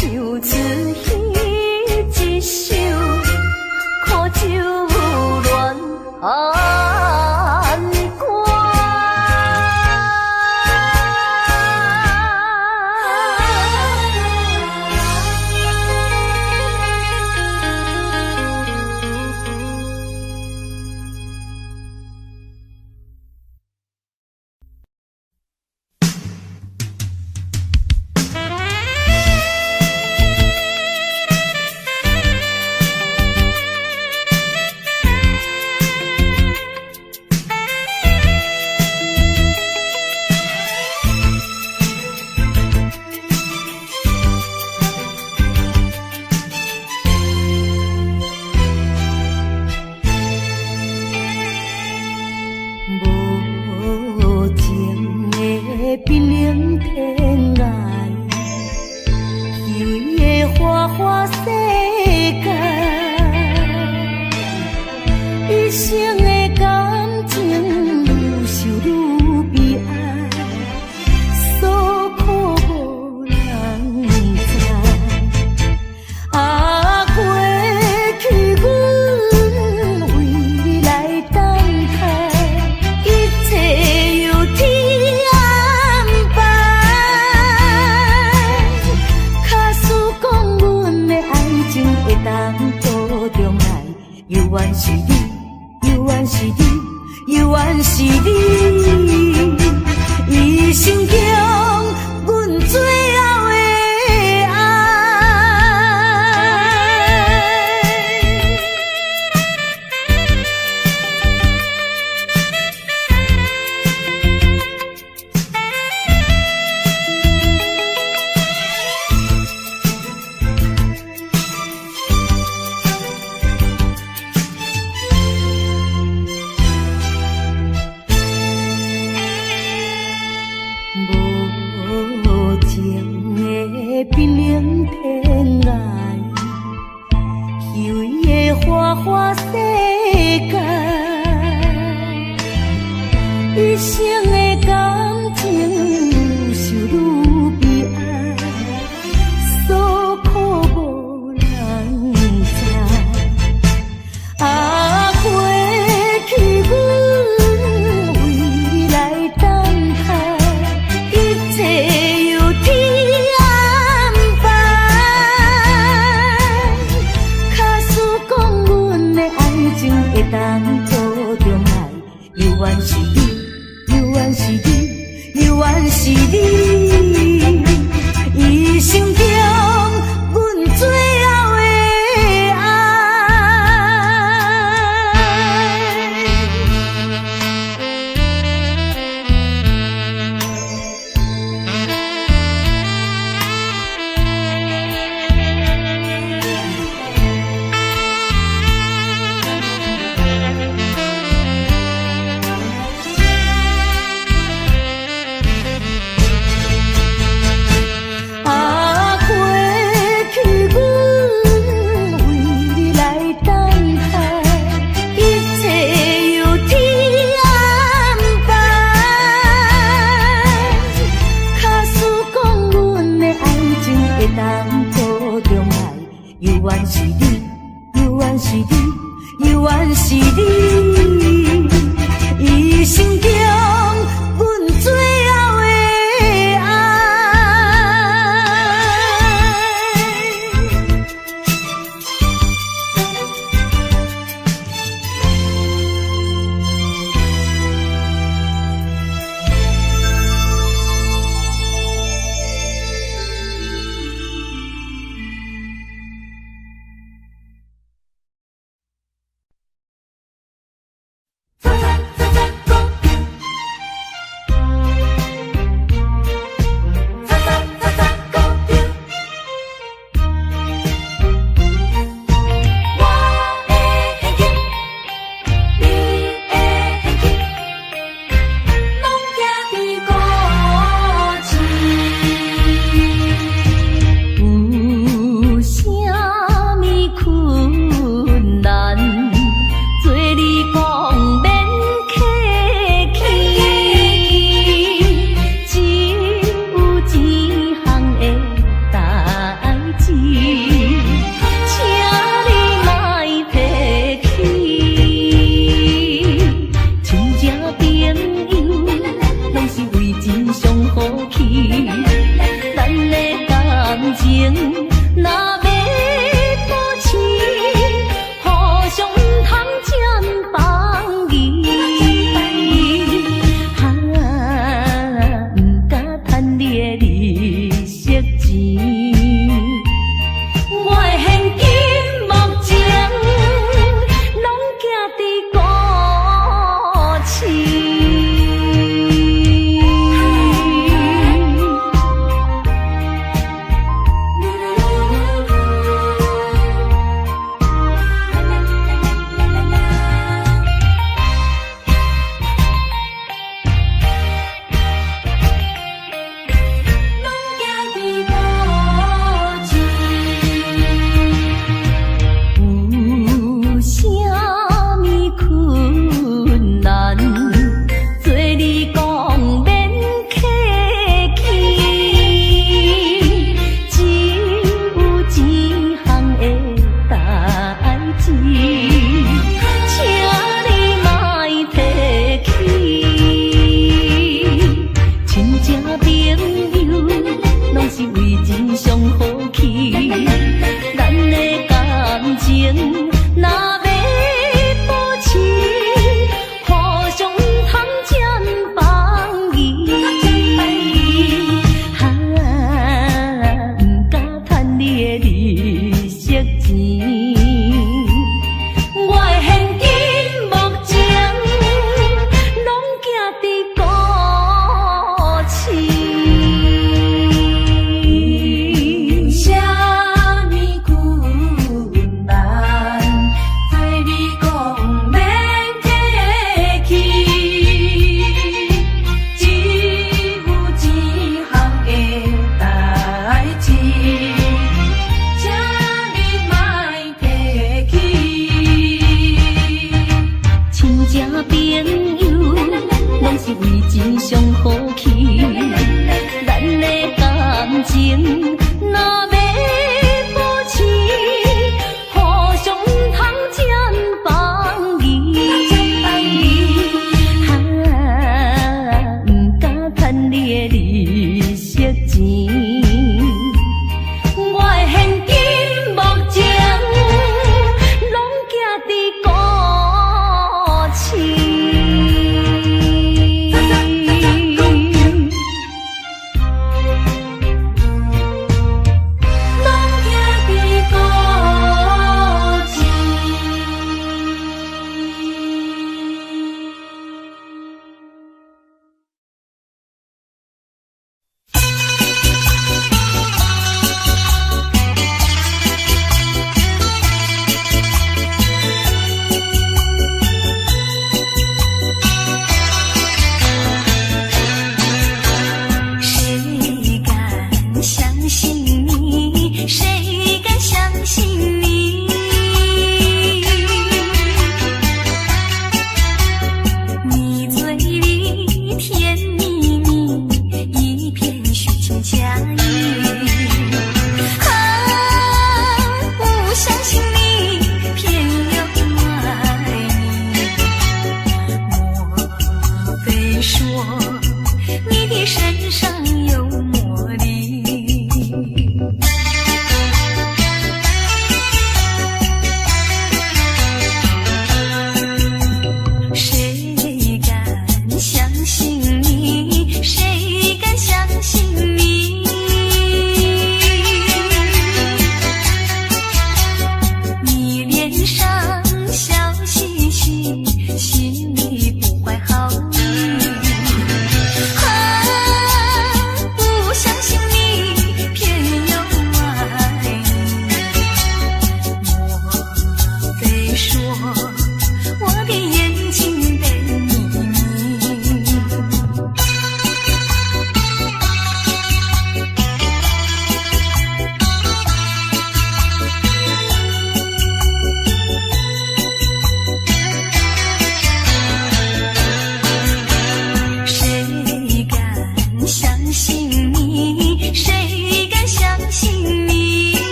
唱出彼一首苦酒恋安歌。无情的冰冷天涯，虚伪的花花世界，一生的感情愈想愈悲哀，所苦无人知。啊，过去阮为你来等待。一切由天安排，假使讲阮的爱情会当保重来，犹原是你，犹原是你，犹原是你，一生中阮最后的爱。无情的冰冷天涯，虚伪的花花世界，一生的感情愈想愈悲哀，所苦无人知。啊，过去阮为你来等待。一切由天安排，假使讲阮的爱情会当保重来，犹原是你，犹原是你，犹原是你，一生中阮最后的爱。啊，过去阮为你来等待，一切由天安排，假使讲阮的爱情会当保重来，犹原是你，犹原是你，犹原是你，一生中阮最后的爱。情，若要保持，互相通占放义。哈，不敢趁你的利息钱。我的现金目前拢寄伫古市。啥物困难，在你讲免客气，只有一项的代志，才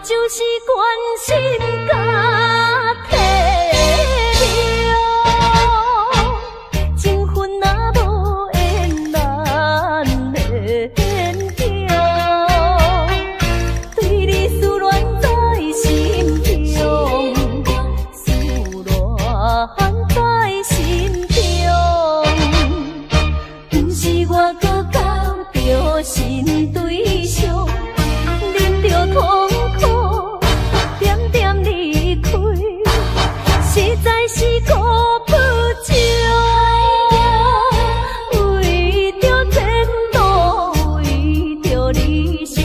就是关心甲体谅，情分若无缘难免强，对你思恋在心中，思恋在心中，不是我搁交着新对象，忍着痛苦，点点离开，实在是顾不着。为着前途，为着理想，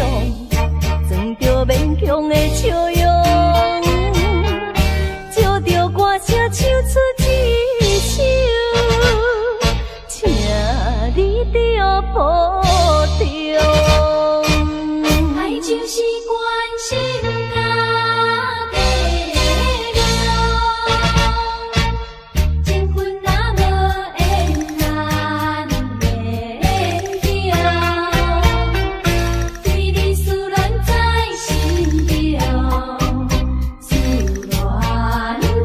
装着勉强的笑容，借着歌声唱出一首，请你着保重。爱就是关心甲体谅，情分若无缘难免强，对你思恋在心中，思恋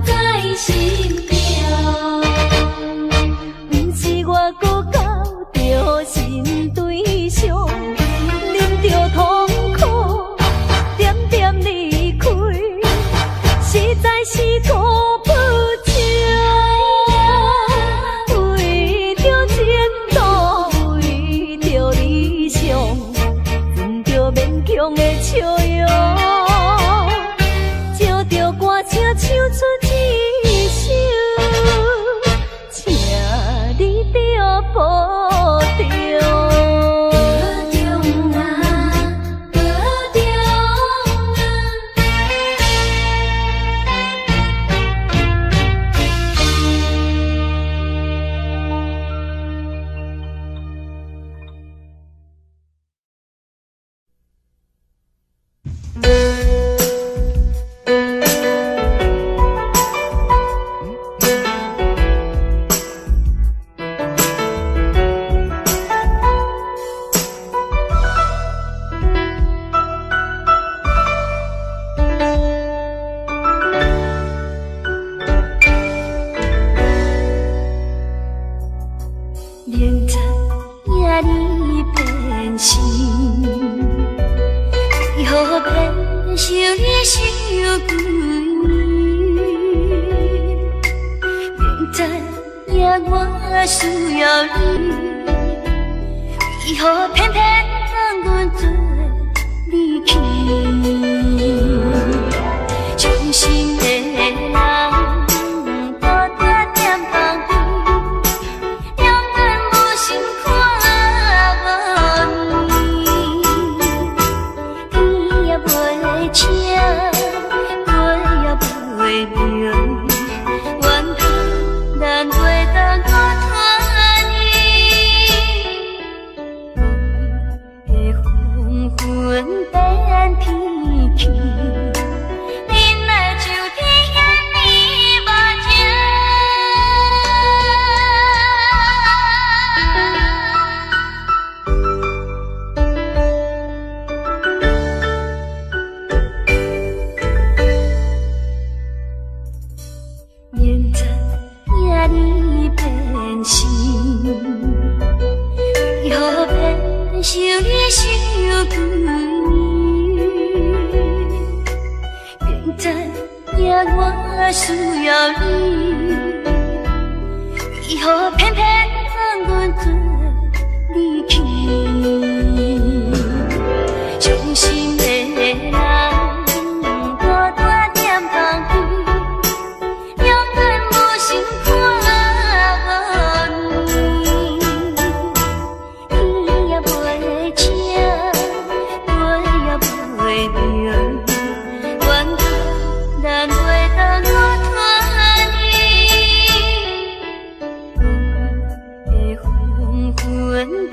在心中，不是我搁交着新对象，忍着痛苦，点点离开，实在是顾不着。为着前途，为着理想，装着勉强的笑容，借着歌声唱出一首，请你着保重。明知影你变心，为何偏受你伤几年？明知影我需要你，为何偏偏让阮做离去？伤心的人。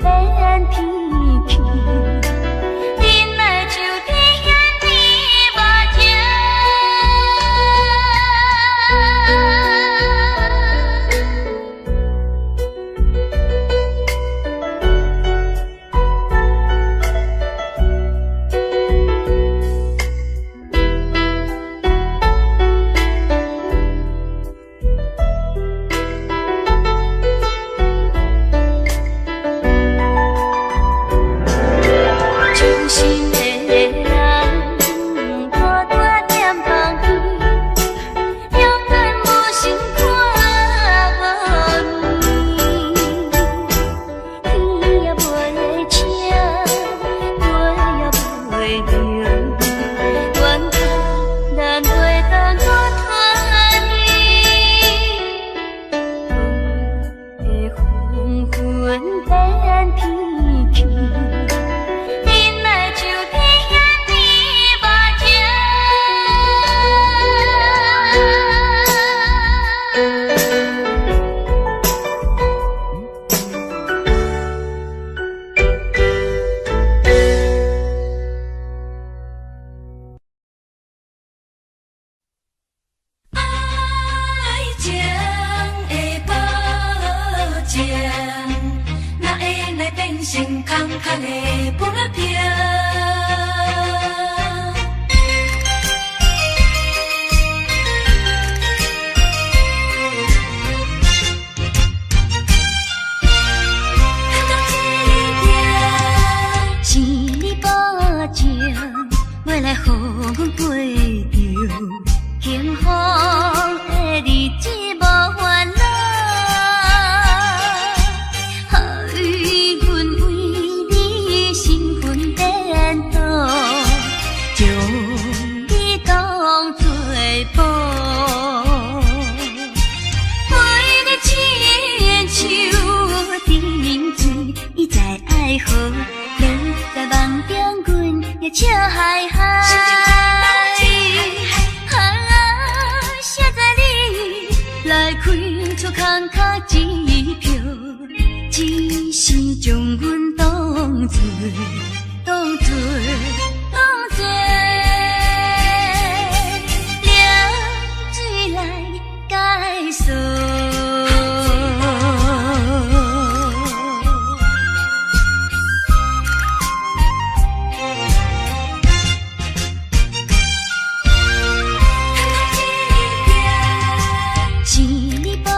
变天气，恁来就在遐呢。着，愿咱袂当搁他日，的黄昏变天气，恁来就天遐呢目镜。爱情的保证，哪会来变成空空的薄片？是你保证，未来予阮过着幸福的日子无烦恼，害阮为你身份颠倒，将你当作宝，为你亲像沉水，伊在爱河，你在梦中，阮也笑嗨嗨。来开出空壳支票，只是将阮当作凉水来解锁。是你保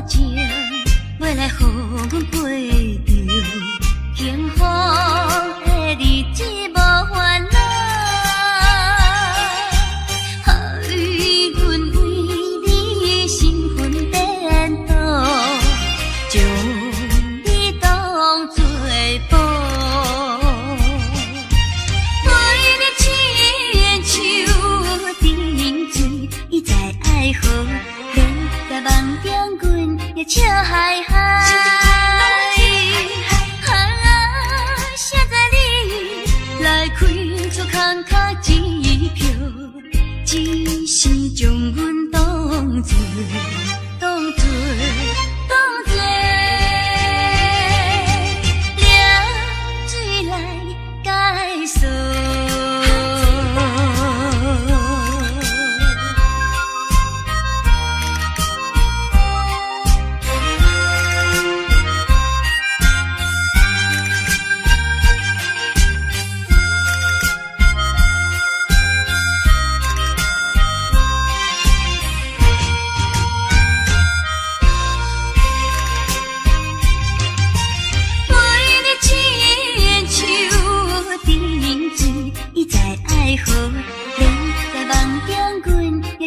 证，未来予阮过着幸福的日子无烦恼，害阮为你身份颠倒，将你当作宝，为你亲像沉水，伊在爱河。在梦中，阮也笑嗨嗨。写在你来开出空壳支票，只是将阮当作凉水来解锁。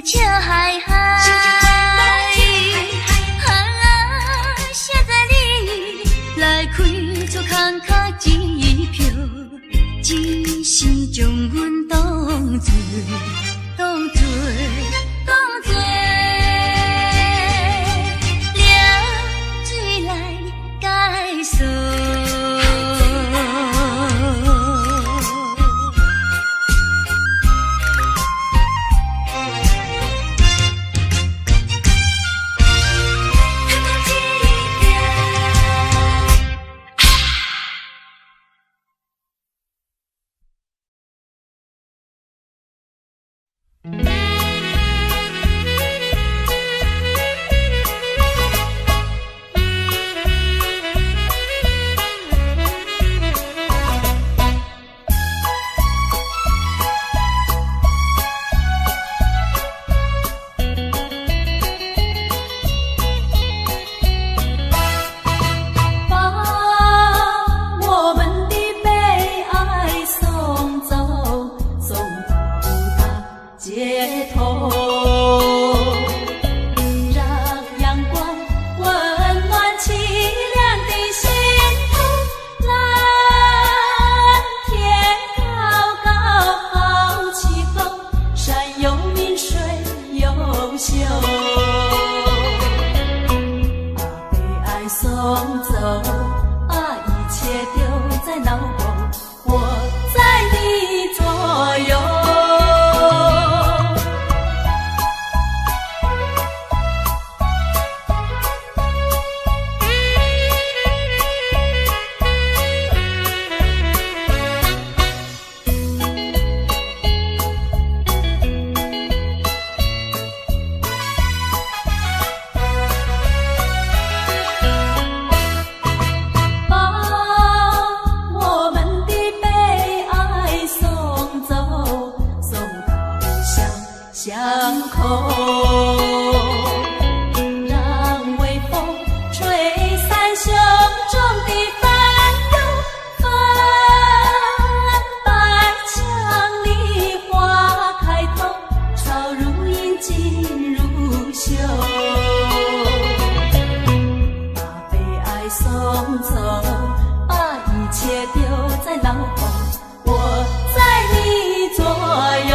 笑嗨嗨，写在你来开出空壳支票，只是将阮当作凉水来解锁。让微风吹散胸中的烦忧，泛白墙里花开头，朝如影，进如袖。把悲哀送走，把一切丢在脑后，我在你左右。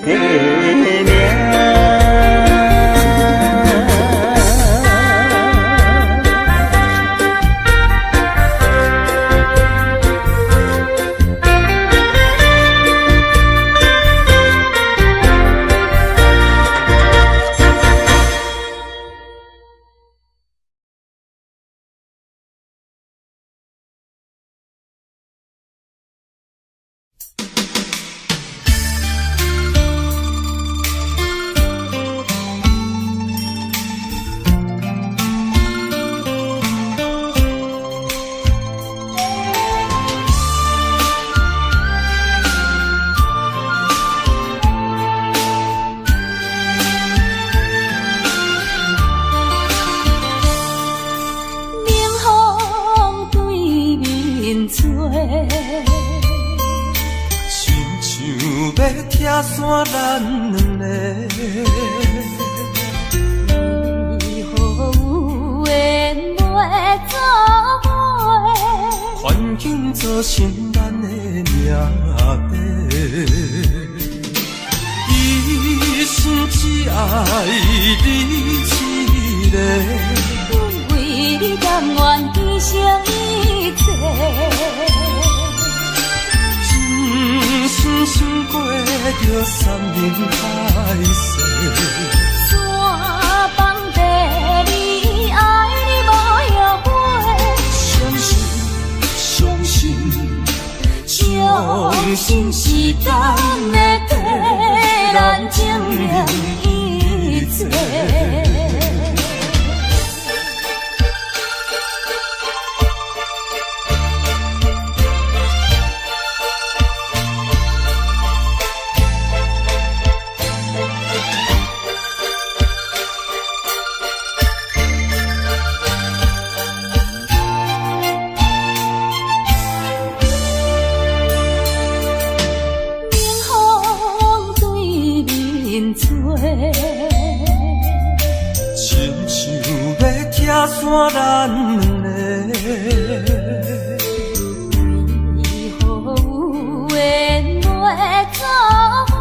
命。拆散咱两个，为何有缘袂做伙？环境造成咱的命底，一生只爱你一个，阮为你甘愿牺牲一切。深深过着山盟海誓，山崩地离，爱你无后悔。相信时间会替咱证明一切。亲像要拆散咱两个，为何有缘袂做伙？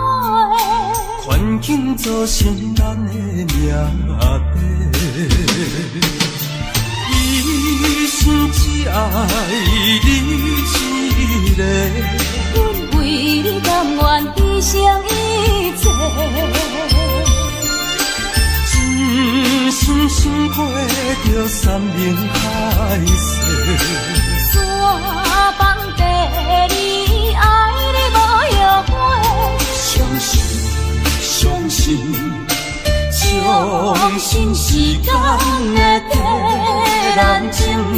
环境造成咱的命底，一生只爱你一个。阮为你甘愿牺牲一切。深过着山盟海誓，山崩地离，爱你无后悔。相信时间会替咱证明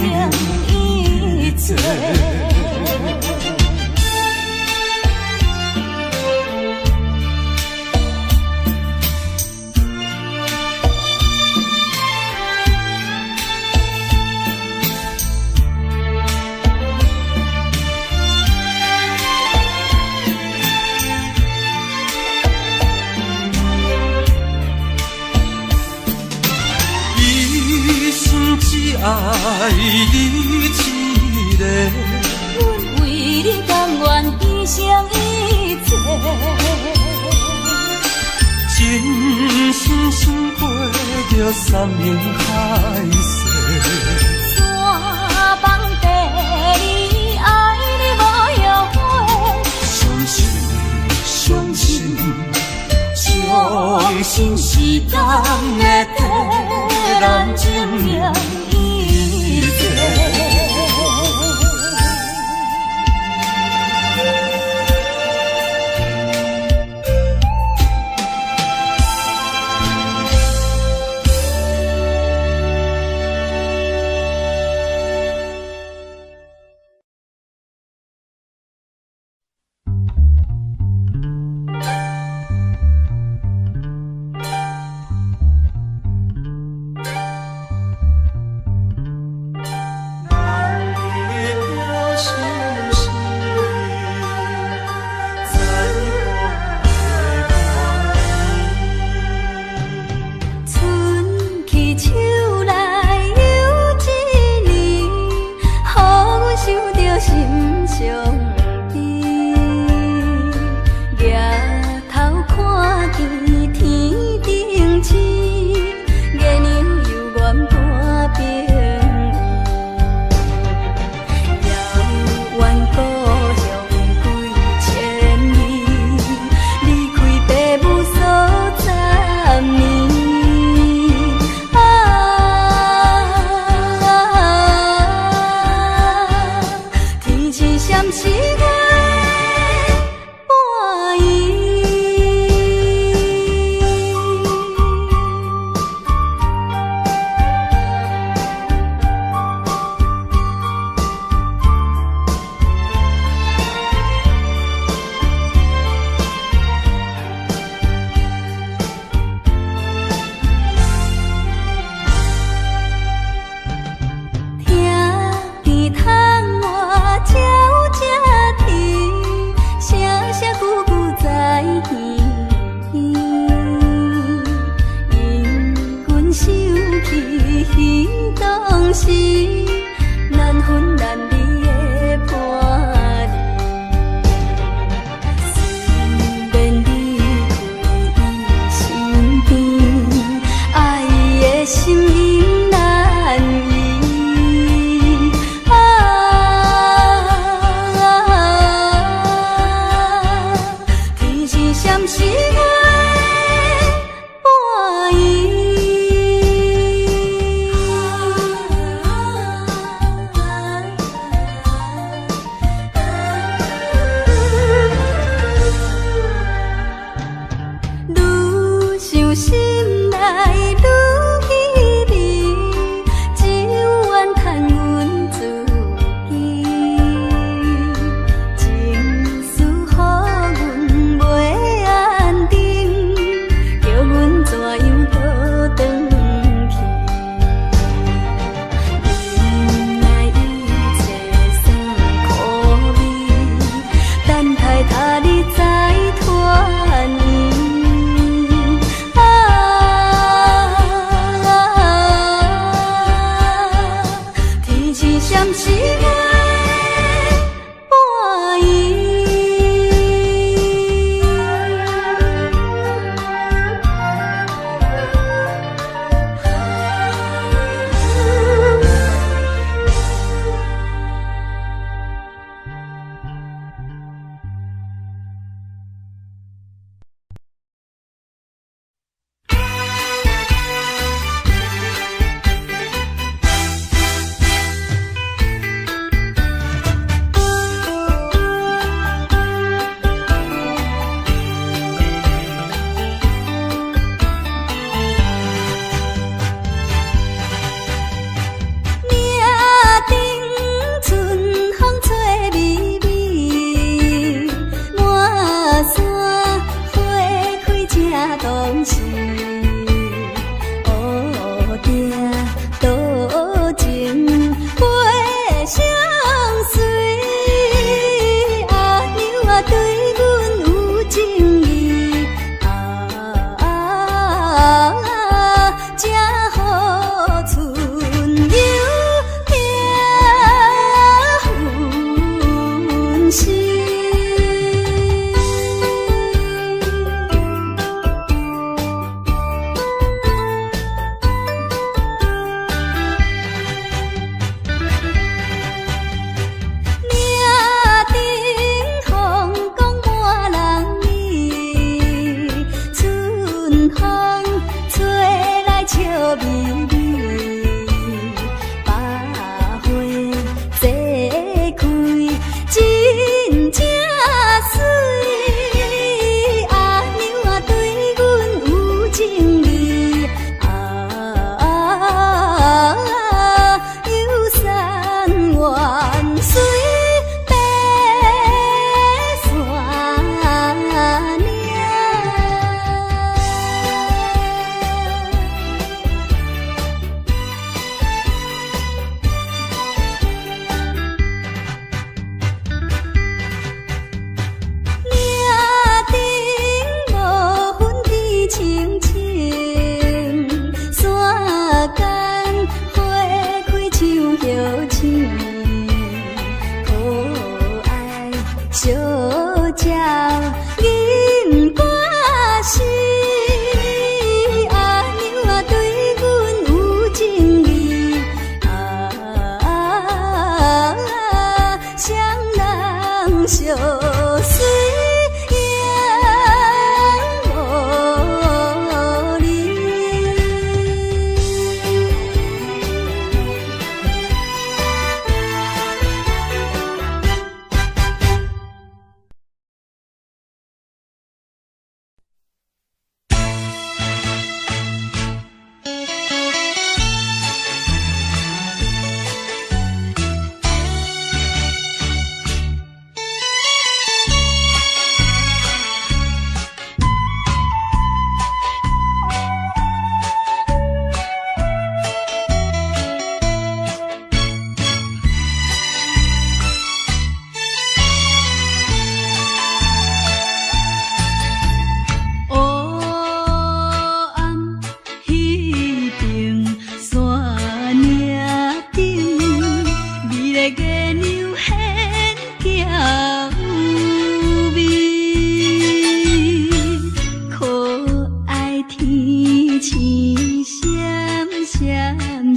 一切。只爱你一个，阮为你甘愿牺牲一切。深过着山盟海誓，山崩地离，爱你无后悔。相信时间会替咱证明一切。难分难离的伴侣。虽然你过伊身边，爱的心意难移。天是闪失我的伴意。愈想心内愈稀微，只有怨叹阮自己。情丝予阮袂安定，叫阮怎样倒转去？忍耐一切酸苦味，等待他日再团圆。天是闪失我的伴意。命顶春风吹微微，满山花开正当时。乌定多情花相随，阿娘啊对阮有情意，正好春又变分时。命顶风讲满人意，春风吹来笑眯眯，百花齐开，真正水。阿娘啊对阮有情意，有山万水白山岭。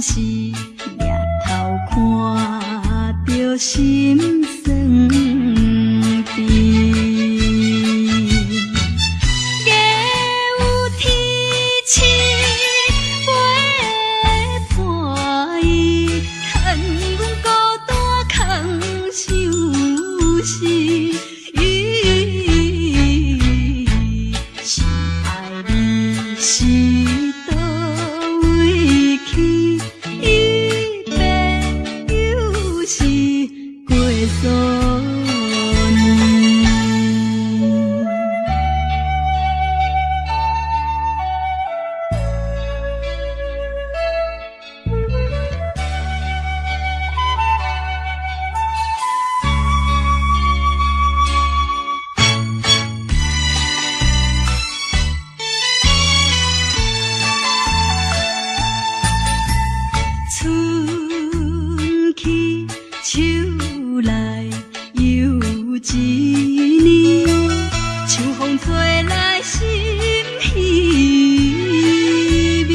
是抬头看着心酸甜。夜有天星陪伴伊，趁阮孤单空想死。是爱你是倒位去，一别又是过数年。春去秋来又一年，秋风吹来心稀微。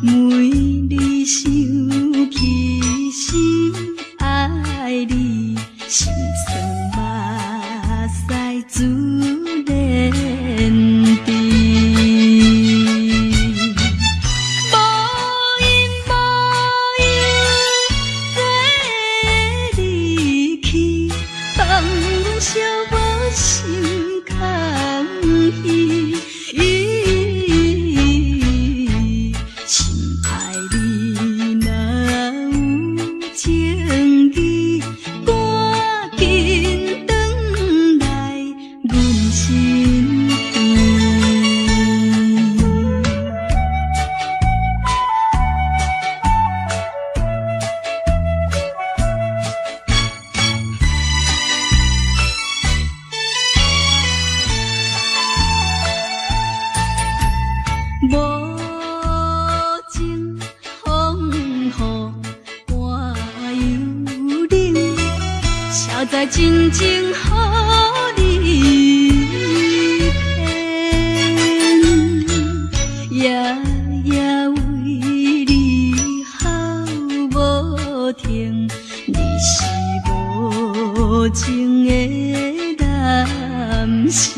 每日想起心爱你，心酸目屎自然滴。小无心空虚，心爱你若有情意，赶紧转来阮身边。无情风雨寒又冷，谁知真情予你骗？夜夜为你哭无停，你是无情的男性。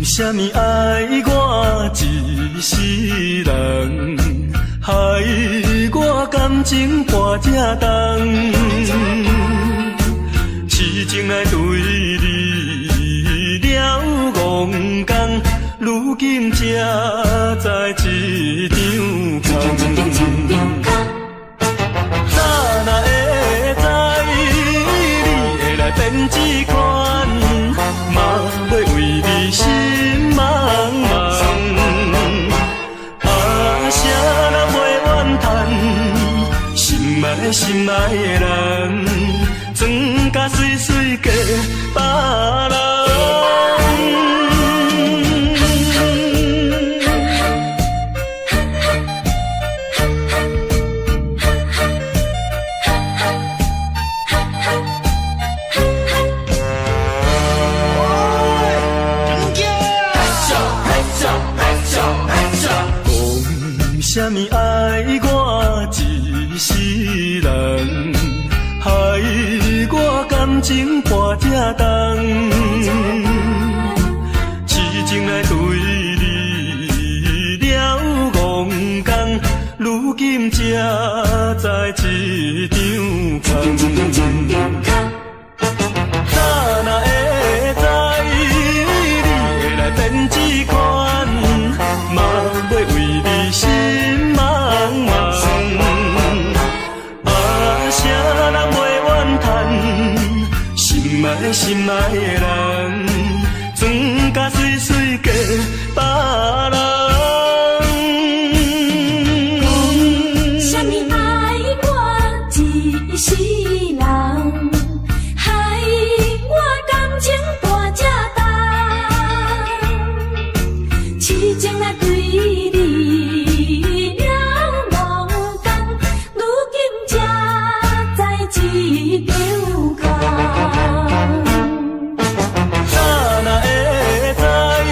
啥物爱我一世人，害我感情破这重，痴情爱对你了戆讲，如今才知一场空。早若会知你会来变这款，嘛会为你心茫茫。啊，谁人袂怨叹，心爱的人，装甲水水嫁别人。情跋这重，痴情来对你了戆讲，如今才知一场空。早若会知你会来变这款，嘛要为你心茫茫。啥人袂怨叹，心爱心爱的人，转甲水水嫁别人。啥物爱我一世人，害我感情大这重，痴情来对你了戆讲，如今才知一场空。早若会知你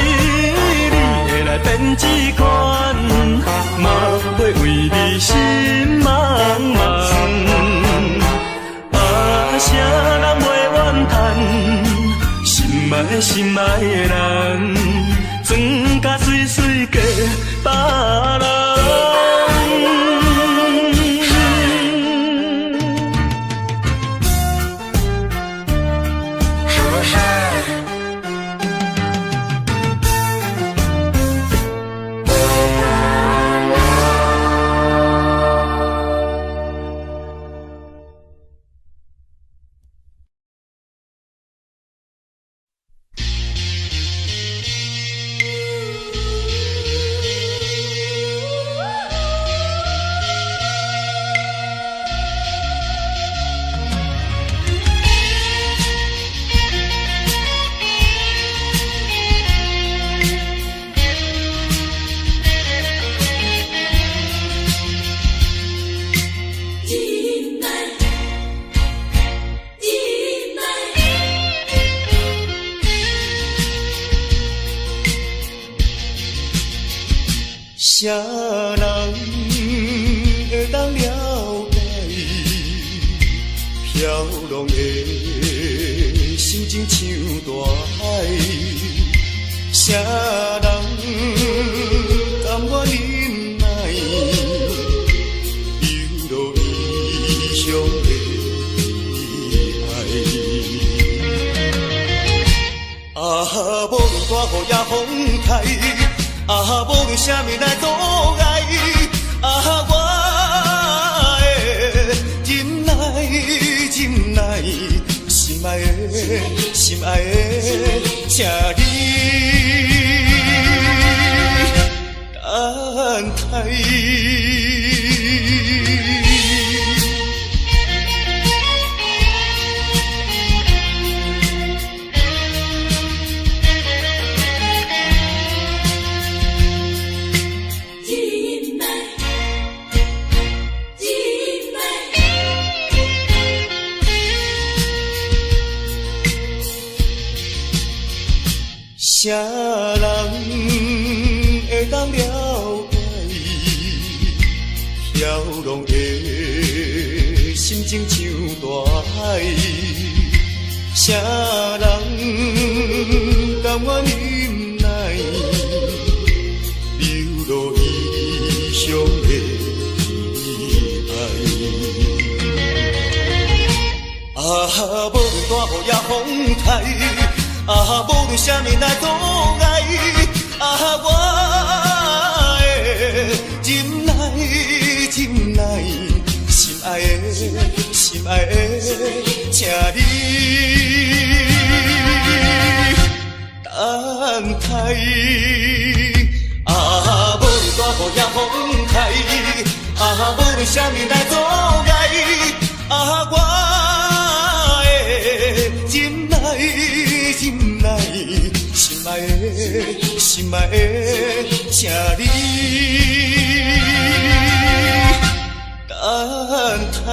会来变这款，嘛要为你心茫茫。啥人袂怨叹，心爱心爱的人，转甲水水嫁别人。啥人会当了解飘浪的心情像大海？啥人甘愿忍耐流落异乡的爱？啊，无论大雨也风台。啊，无论啥物来阻碍，啊，我会忍耐，忍耐，心爱的，心爱的，请你等待。啥人会当了解飘浪的心情像大海？啥人甘愿忍耐流落异乡的爱？啊，无论大雨也风台。啊，无论啥物来阻碍，啊，我会忍耐，忍耐，心爱的，心爱的，请你等待。啊，无论大雨也风台，啊，无论啥物来阻碍，啊，我会忍耐。忍耐，心爱的，心爱的，请你等待。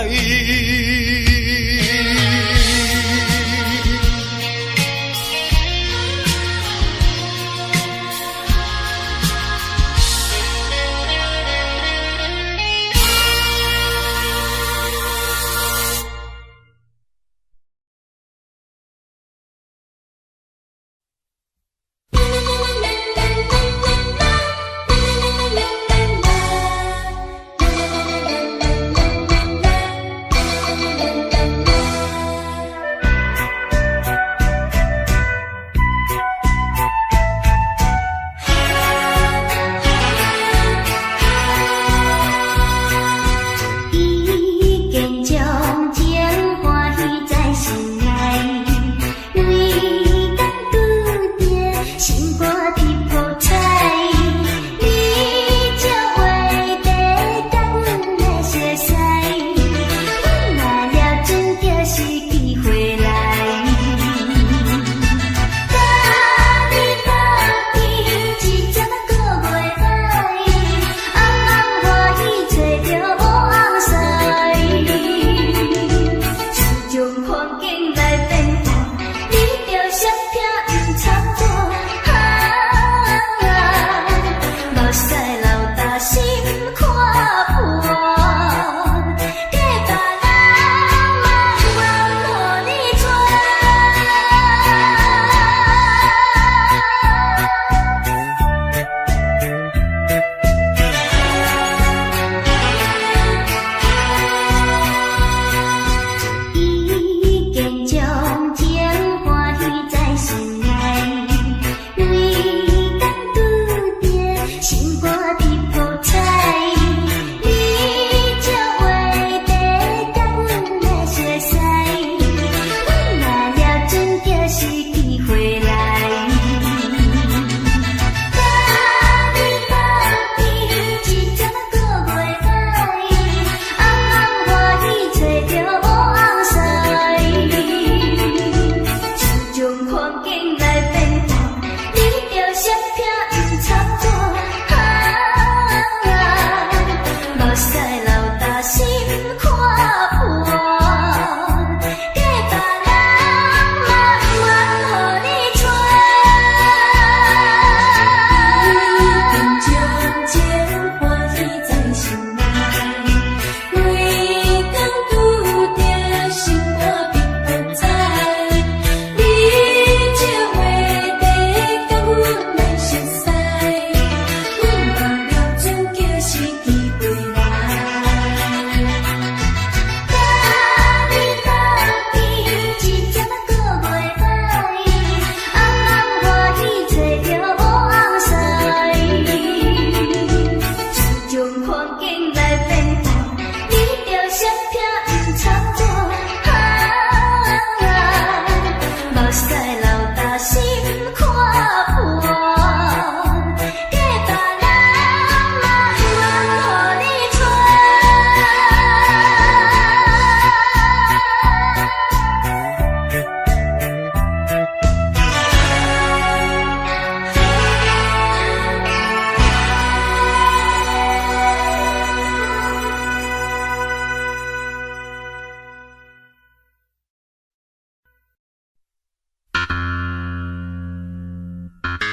一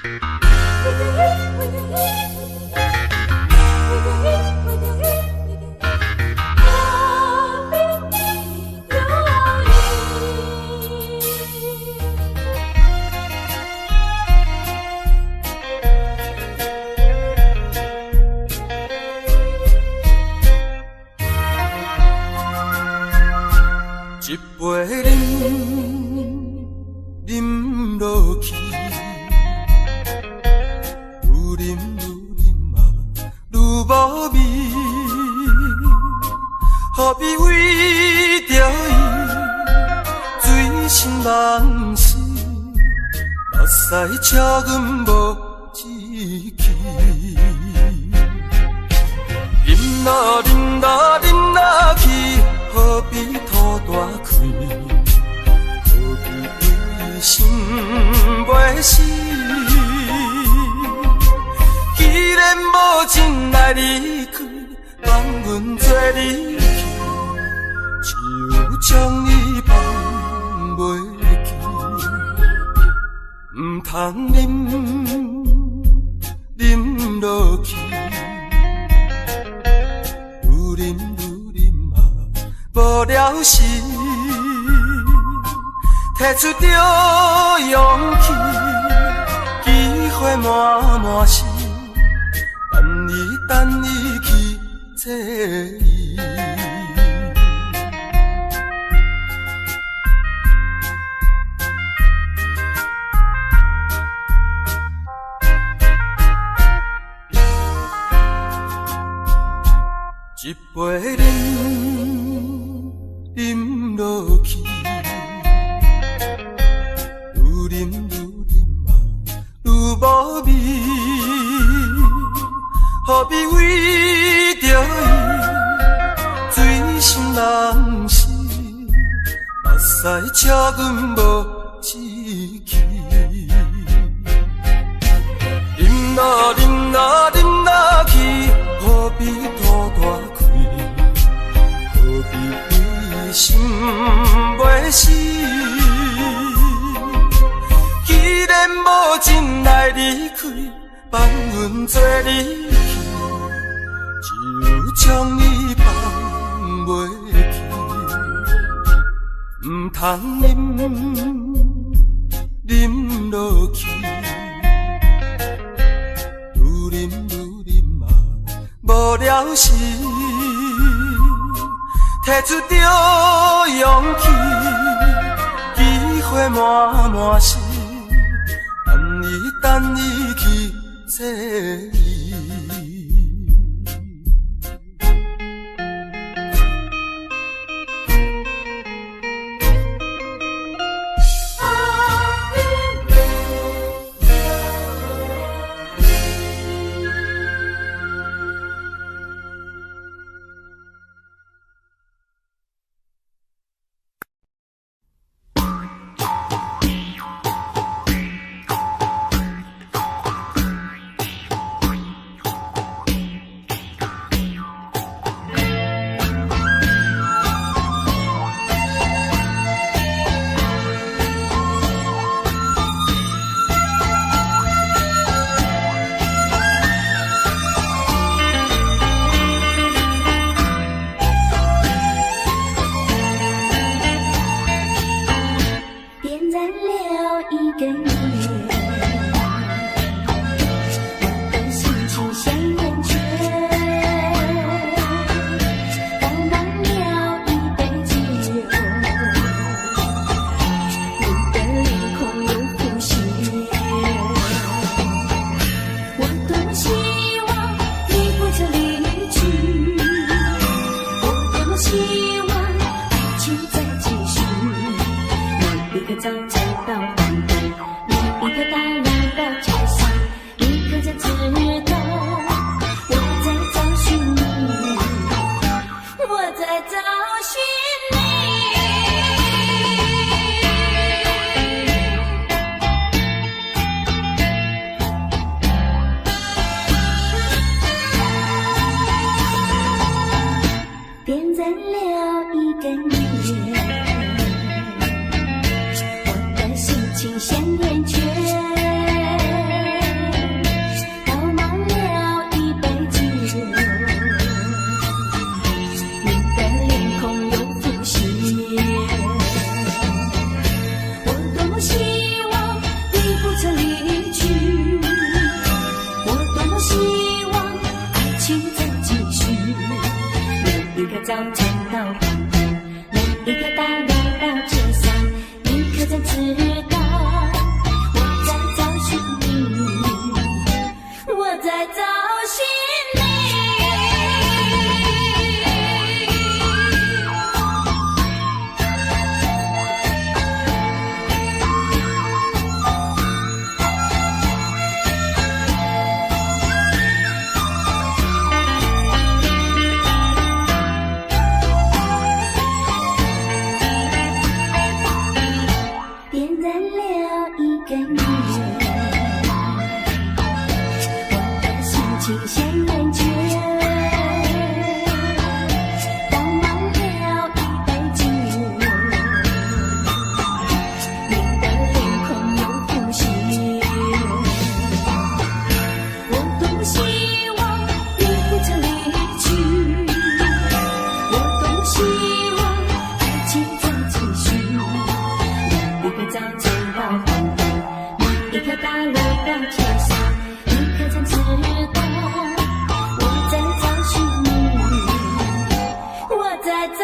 杯饮落去，愈饮嘛愈无味，何必为着伊醉心梦死，目屎赤阮无志气。饮啦饮啦饮啦去，何必土大开？何必为心袂死？既然无情来离开，放阮做离去，就将你放袂记。唔通饮落去。无了时，摕出着勇气，机会满是，等你去找伊。一杯饮落去，愈饮嘛愈无味，何必为着伊醉心梦死，目屎赤阮无志气。饮啦饮啦饮啦去，何必土大开？何必心袂死，既然无情来离开，放阮做离去，就将你放袂记。唔通饮落去，愈饮嘛无了时。摕出着勇气，机会满是，等你去找伊。情像圆圈。到黄昏，每一个大路到街上，你可曾知道我在找寻你，我在找寻你。点燃了一根烟，我的心情显厌倦，倒满了一杯酒，你的脸孔又浮现，我多希望你不曾离去，我多希望爱情再继续。一个早晨到黄昏，每一条大路到街上，你可曾知道我在找寻你，我在找